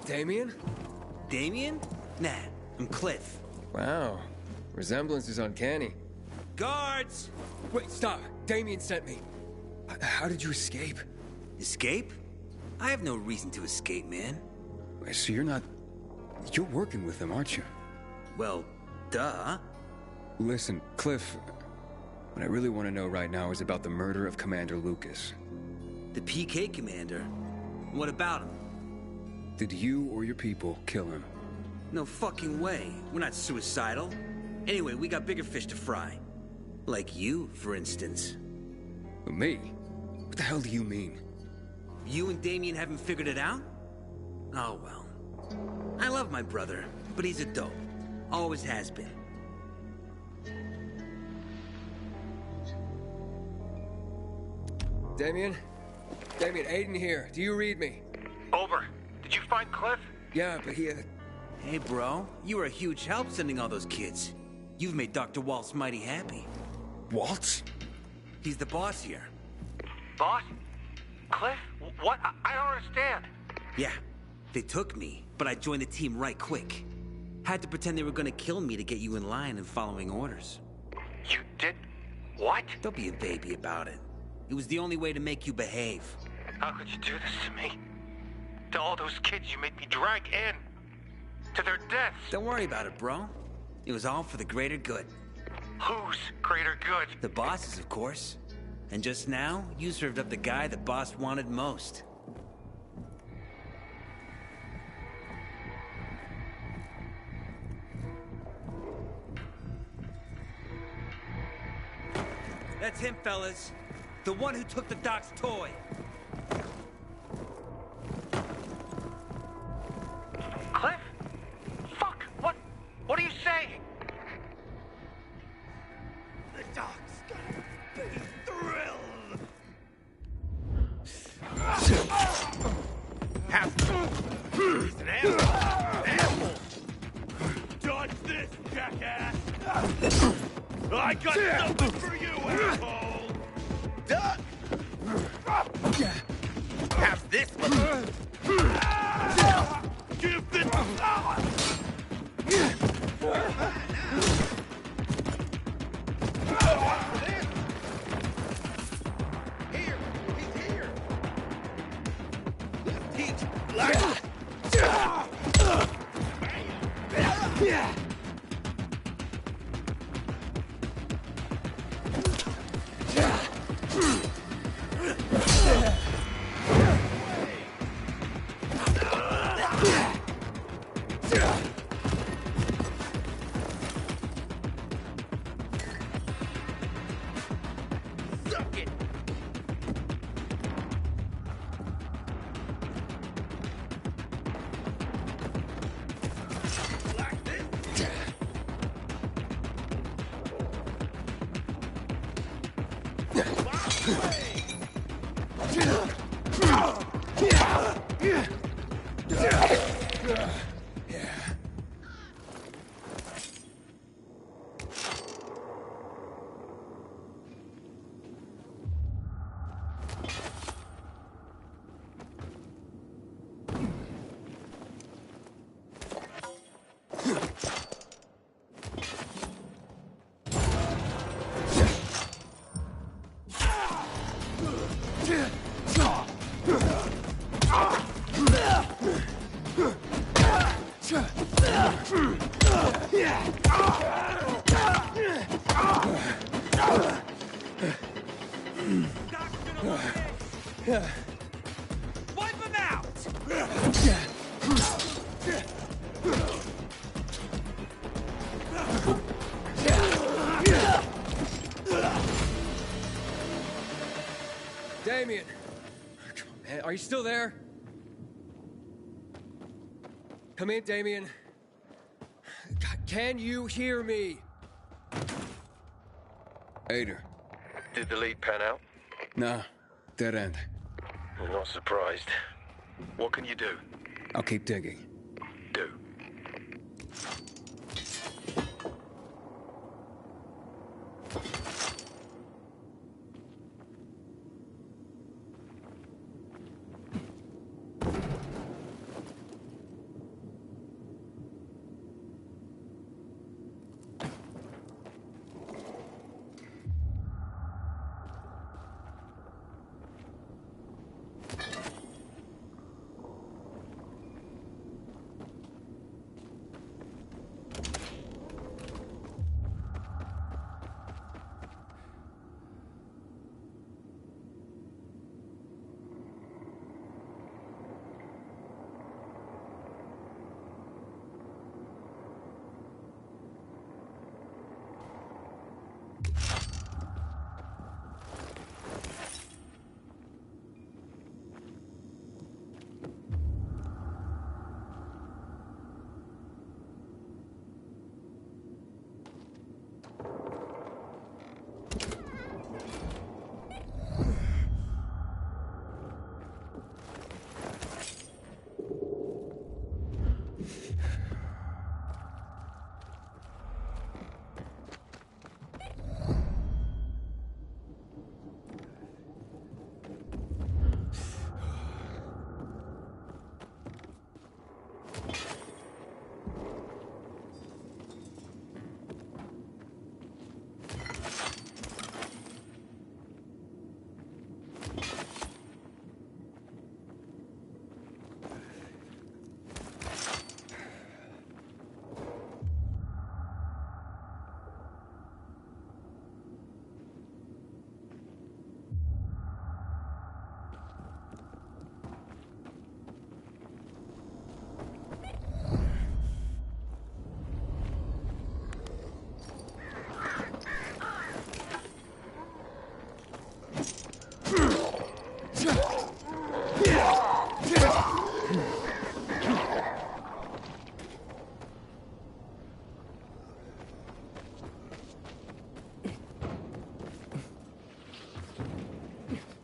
Damien? Damien? Nah, I'm Cliff. Wow. Resemblance is uncanny. Guards! Wait, stop! Damien sent me. How did you escape? Escape? I have no reason to escape, man. So you're not You're working with them, aren't you? Well, duh. Listen, Cliff, what I really want to know right now is about the murder of Commander Lucas. The PK commander? What about him? Did you or your people kill him? No fucking way. We're not suicidal. Anyway, we got bigger fish to fry. Like you, for instance. Me? What the hell do you mean? You and Damien haven't figured it out? Oh well. I love my brother, but he's a dope. Always has been. Damien? Damien, Aiden here. Do you read me? Over. Did you find Cliff? Yeah, but he... Hey, bro. You were a huge help sending all those kids. You've made Dr. Waltz mighty happy. Waltz? He's the boss here. Boss? Cliff? What? I don't understand. Yeah. They took me, but I joined the team right quick. Had to pretend they were gonna kill me to get you in line and following orders. You did... what? Don't be a baby about it. It was the only way to make you behave. How could you do this to me? To all those kids you made me drag in. To their deaths. Don't worry about it, bro. It was all for the greater good. Whose greater good? The boss's, of course. And just now, you served up the guy the boss wanted most. That's him, fellas. The one who took the doc's toy. Cliff? Fuck! What are you saying? The doc's gonna be thrilled! He's an animal! Dodge this, jackass! I got something for you, asshole! Duck! Have this, give this! Here! He's here! Teach! Suck it! Like this? Wipe him out! Damien! Come on, man. Are you still there? Come in, Damien. God, can you hear me? Ader. Did the lead pan out? Nah. Dead end. I'm not surprised. What can you do? I'll keep digging. Do.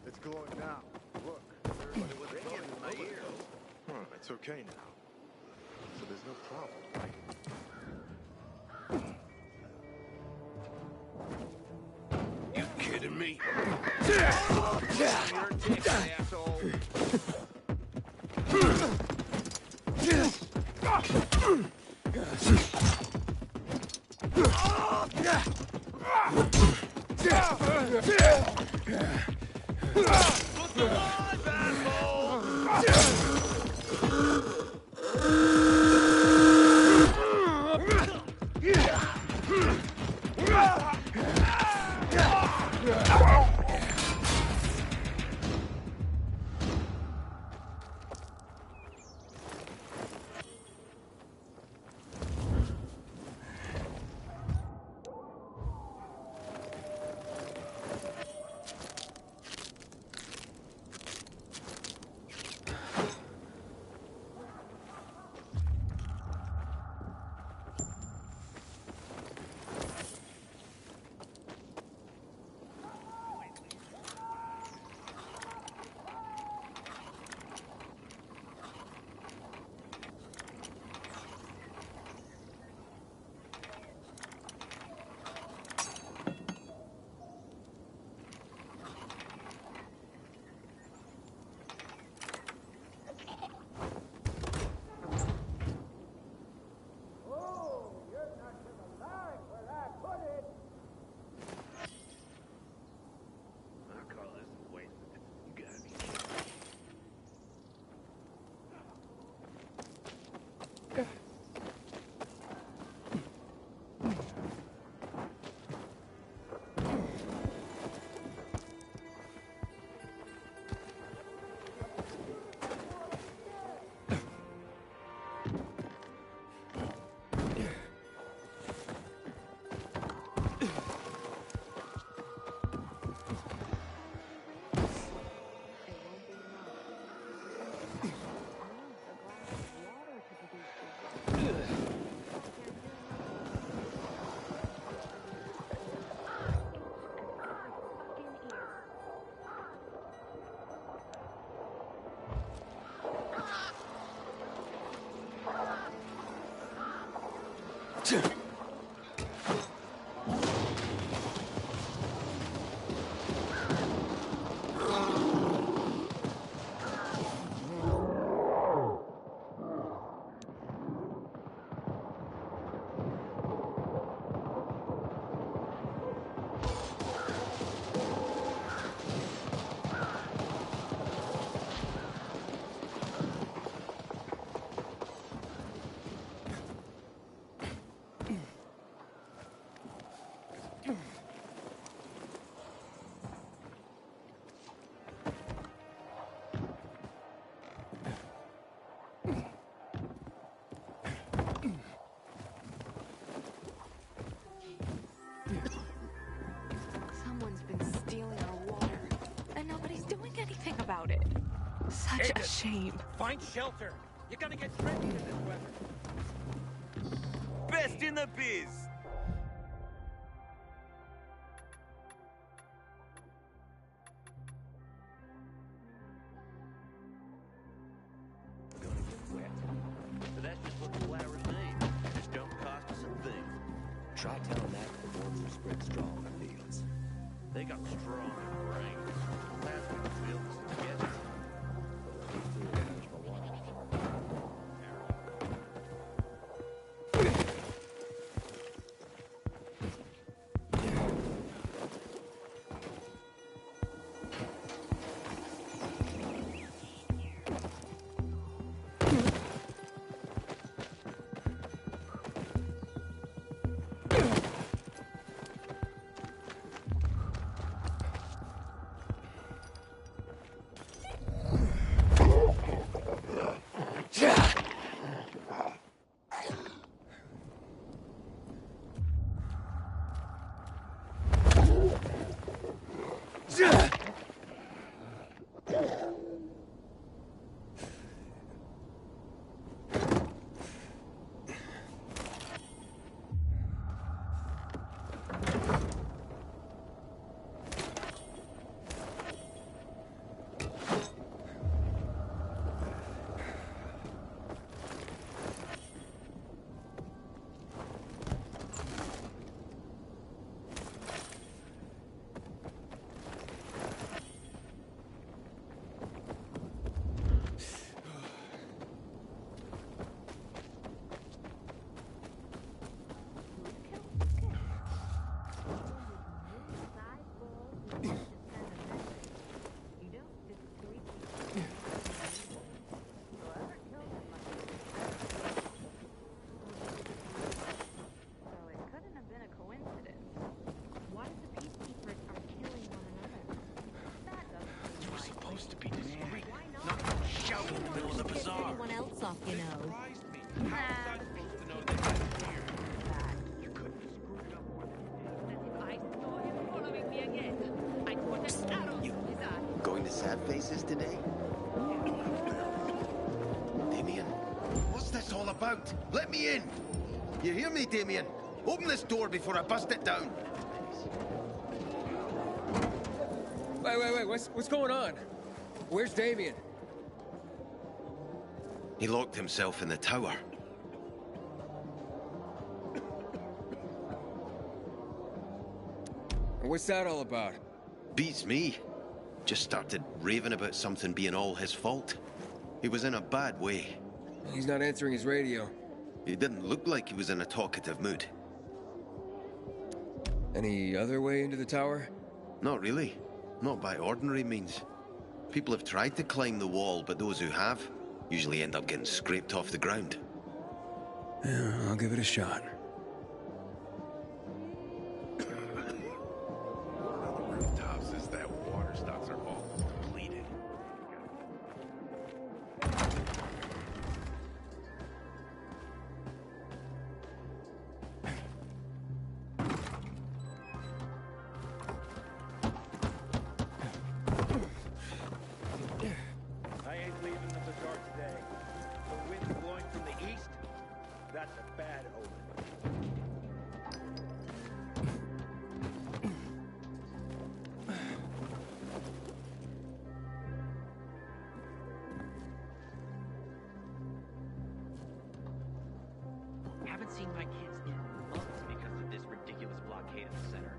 It's glowing now. Look, everybody was ringing in my ear. It's okay now. So there's no problem, right? You kidding me? You're a dick, asshole. Look alive, Someone's been stealing our water, and nobody's doing anything about it. Such a shame. Find shelter. You're gonna get drenched in this weather. Best in the biz! So that's just what the Try telling that to the ones who spread straw in the fields. They got strong brains. Last week we built this together. You know. Going to Sad Faces today? Damien, what's this all about? Let me in! You hear me, Damien? Open this door before I bust it down. Wait, what's going on? Where's Damien? He locked himself in the tower. What's that all about? Beats me. Just started raving about something being all his fault. He was in a bad way. He's not answering his radio. He didn't look like he was in a talkative mood. Any other way into the tower? Not really. Not by ordinary means. People have tried to climb the wall, but those who have usually end up getting scraped off the ground. Yeah, I'll give it a shot. One of the rooftops is that water stocks are all depleted. I ain't leaving the bazaar today. The wind's blowing from the east. That's a bad omen. Haven't seen my kids in months because of this ridiculous blockade of the center.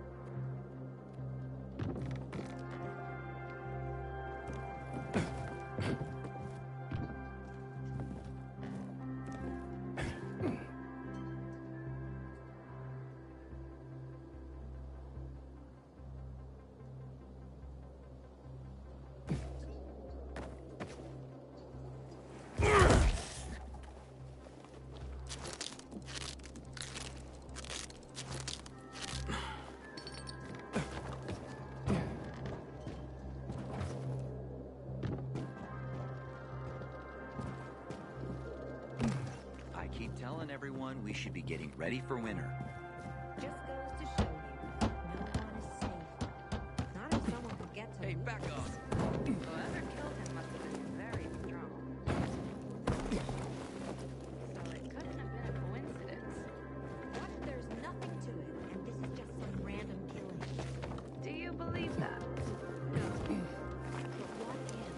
I keep telling everyone we should be getting ready for winter. Just goes to show you, no one is safe. Not if someone could get to. Hey, back off! Whoever killed him must have been very strong. So it couldn't have been a coincidence. What if there's nothing to it, and this is just some random killing? Do you believe that? No. But what if?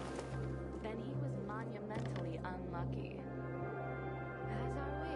Then he was monumentally unlucky. As are we.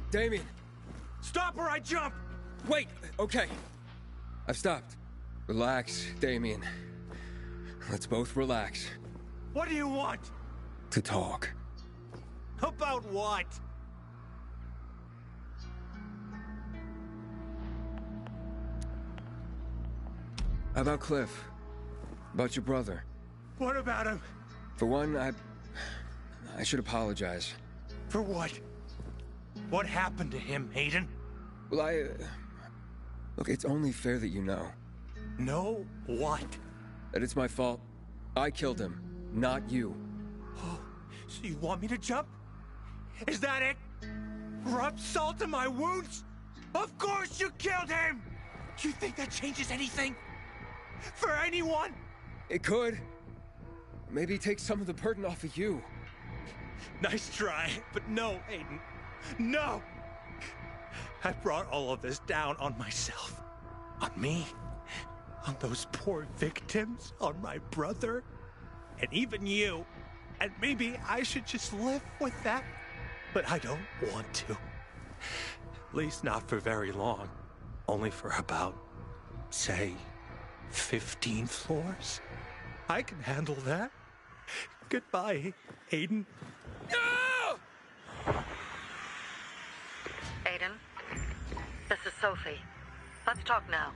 Damien! Stop or I jump! Wait! Okay. I've stopped. Relax, Damien. Let's both relax. What do you want? To talk. About what? How about Cliff? About your brother? What about him? For one, I should apologize. For what? What happened to him, Hayden? Well, look, it's only fair that you know. Know what? That it's my fault. I killed him, not you. Oh, so you want me to jump? Is that it? Rub salt in my wounds? Of course you killed him! Do you think that changes anything? For anyone? It could. Maybe take some of the burden off of you. Nice try, but no, Aiden. No! I brought all of this down on myself. On me. On those poor victims. On my brother. And even you. And maybe I should just live with that. But I don't want to. At least not for very long. Only for about, say, 15 floors. I can handle that. Goodbye, Aiden. No! Aiden, this is Sophie. Let's talk now.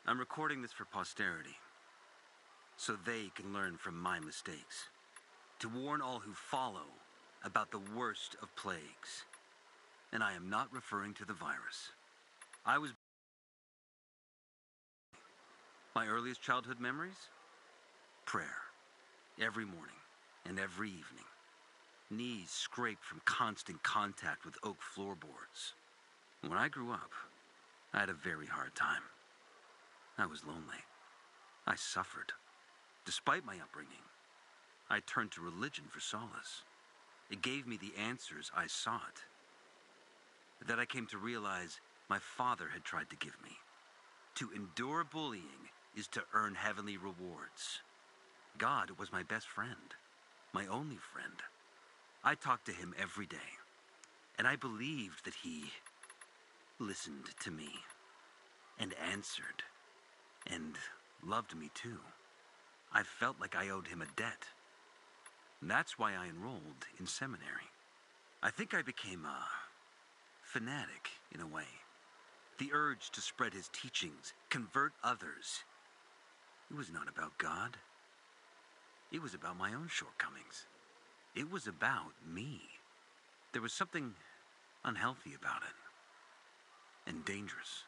I'm recording this for posterity, so they can learn from my mistakes. To warn all who follow about the worst of plagues. And I am not referring to the virus. My earliest childhood memories? Prayer. Every morning and every evening. Knees scraped from constant contact with oak floorboards. When I grew up, I had a very hard time. I was lonely. I suffered. Despite my upbringing, I turned to religion for solace. It gave me the answers I sought. That I came to realize my father had tried to give me. To endure bullying is to earn heavenly rewards. God was my best friend, my only friend. I talked to him every day, and I believed that he listened to me and answered and loved me too. I felt like I owed him a debt. And that's why I enrolled in seminary. I think I became a fanatic in a way. The urge to spread his teachings, convert others. It was not about God. It was about my own shortcomings. It was about me. There was something unhealthy about it. And dangerous.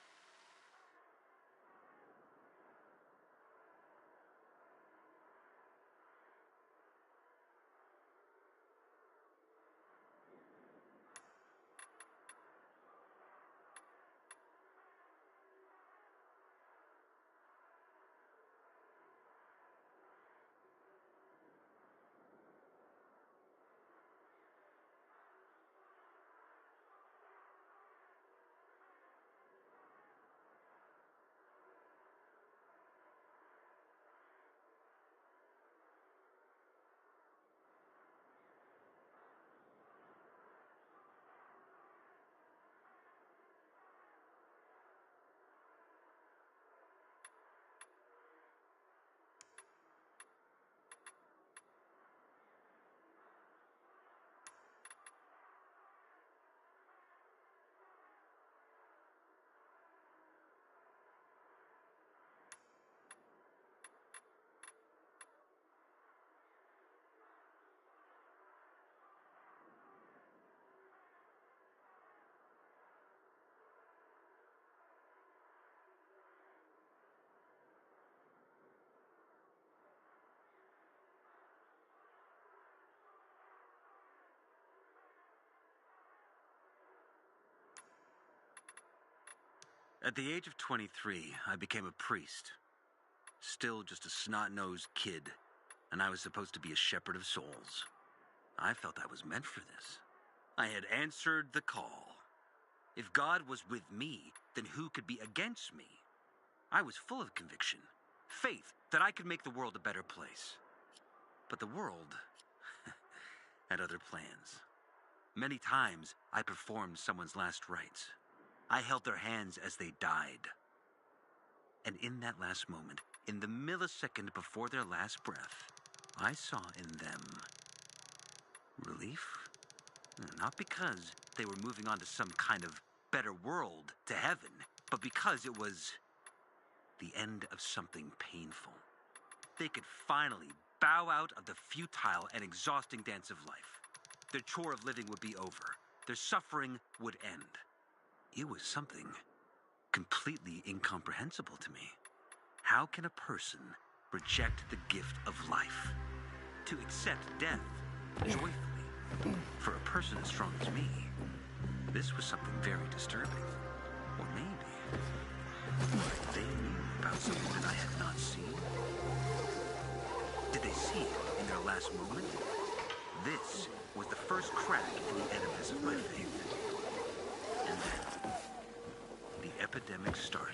At the age of 23, I became a priest. Still just a snot-nosed kid, and I was supposed to be a shepherd of souls. I felt I was meant for this. I had answered the call. If God was with me, then who could be against me? I was full of conviction, faith that I could make the world a better place. But the world had other plans. Many times, I performed someone's last rites. I held their hands as they died. And in that last moment, in the millisecond before their last breath, I saw in them relief. Not because they were moving on to some kind of better world, to heaven, but because it was the end of something painful. They could finally bow out of the futile and exhausting dance of life. Their chore of living would be over. Their suffering would end. It was something completely incomprehensible to me. How can a person reject the gift of life? To accept death joyfully for a person as strong as me, this was something very disturbing. Or maybe they knew about something that I had not seen. Did they see it in their last moment? This was the first crack in the edifice of my faith. And then the epidemic started.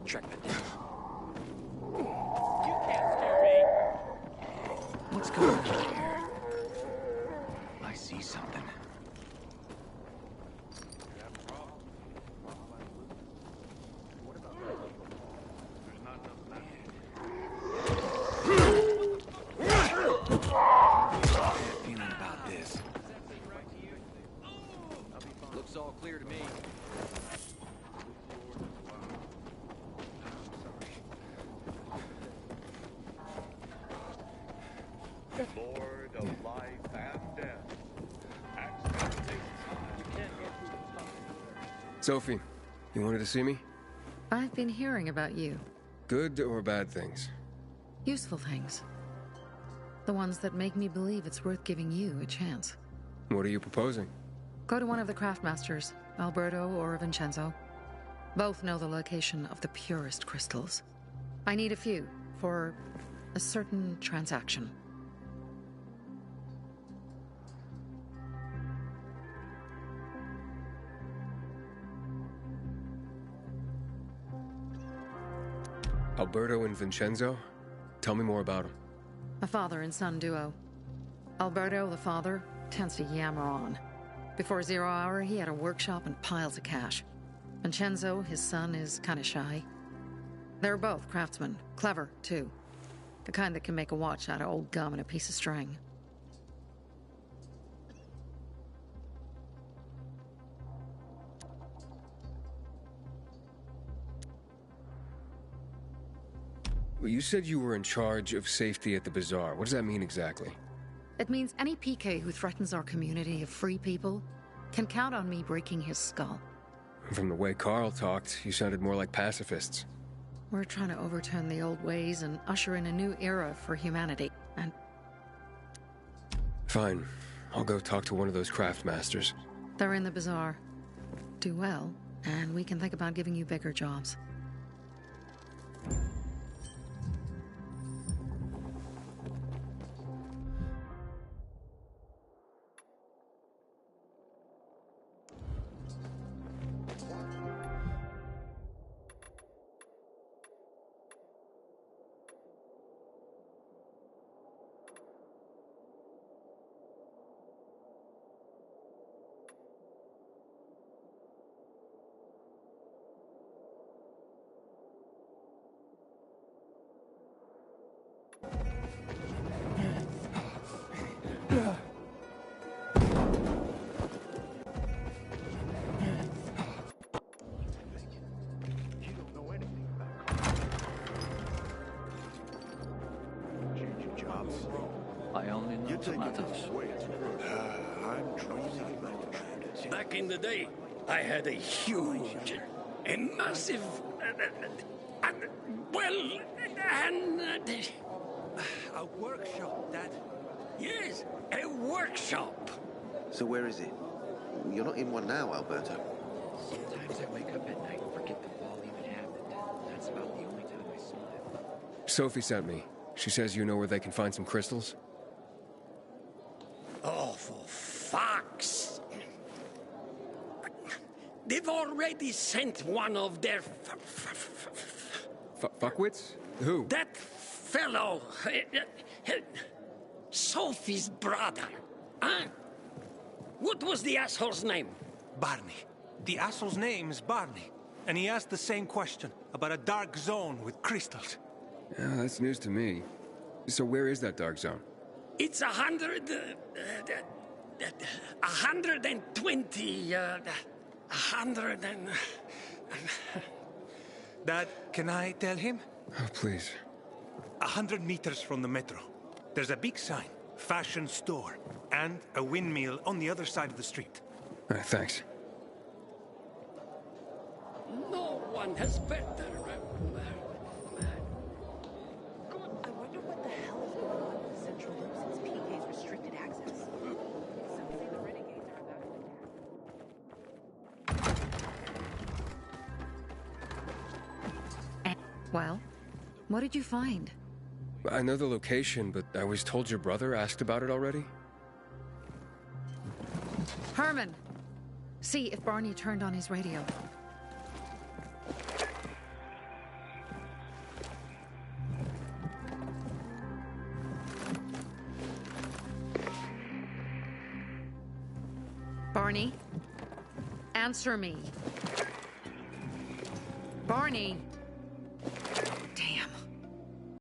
Check the You can't scare me. What's going on here? I see something. Feeling about this. Looks all clear to me. Lord of life and death. Sophie, you wanted to see me? I've been hearing about you. Good or bad things? Useful things. The ones that make me believe it's worth giving you a chance. What are you proposing? Go to one of the craftmasters, Alberto or Vincenzo. Both know the location of the purest crystals. I need a few for a certain transaction. Alberto and Vincenzo? Tell me more about them. A father and son duo. Alberto, the father, tends to yammer on. Before 0 hour, he had a workshop and piles of cash. Vincenzo, his son, is kinda shy. They're both craftsmen. Clever, too. The kind that can make a watch out of old gum and a piece of string. Well, you said you were in charge of safety at the bazaar. What does that mean exactly? It means any PK who threatens our community of free people can count on me breaking his skull. From the way Carl talked, you sounded more like pacifists. We're trying to overturn the old ways and usher in a new era for humanity, and... Fine. I'll go talk to one of those craft masters. They're in the bazaar. Do well, and we can think about giving you bigger jobs. You're taking tomatoes. this way too far. I'm dreaming about it. Back in the day, I had a huge, a massive, A workshop, Dad. Yes, a workshop. So where is it? You're not in one now, Alberto. Sometimes I wake up at night and forget the volume it had. That's about the only time I smile. Sophie sent me. She says you know where they can find some crystals? Oh, for fuck's... They've already sent one of their... Fuckwits? Who? That fellow... Sophie's brother. Huh? What was the asshole's name? Barney. The asshole's name is Barney. And he asked the same question about a dark zone with crystals. Yeah, that's news to me. So where is that dark zone? It's 120... 100 and... Dad, can I tell him? Oh, please. 100 meters from the metro. There's a big sign, fashion store, and a windmill on the other side of the street. All right, thanks. No one has better... I wonder what the hell is going on with the Central Loop since PK's restricted access. Some say the renegades are about to attack. Well, what did you find? I know the location, but I was told your brother asked about it already? Herman! See if Barney turned on his radio. Barney? Answer me. Barney?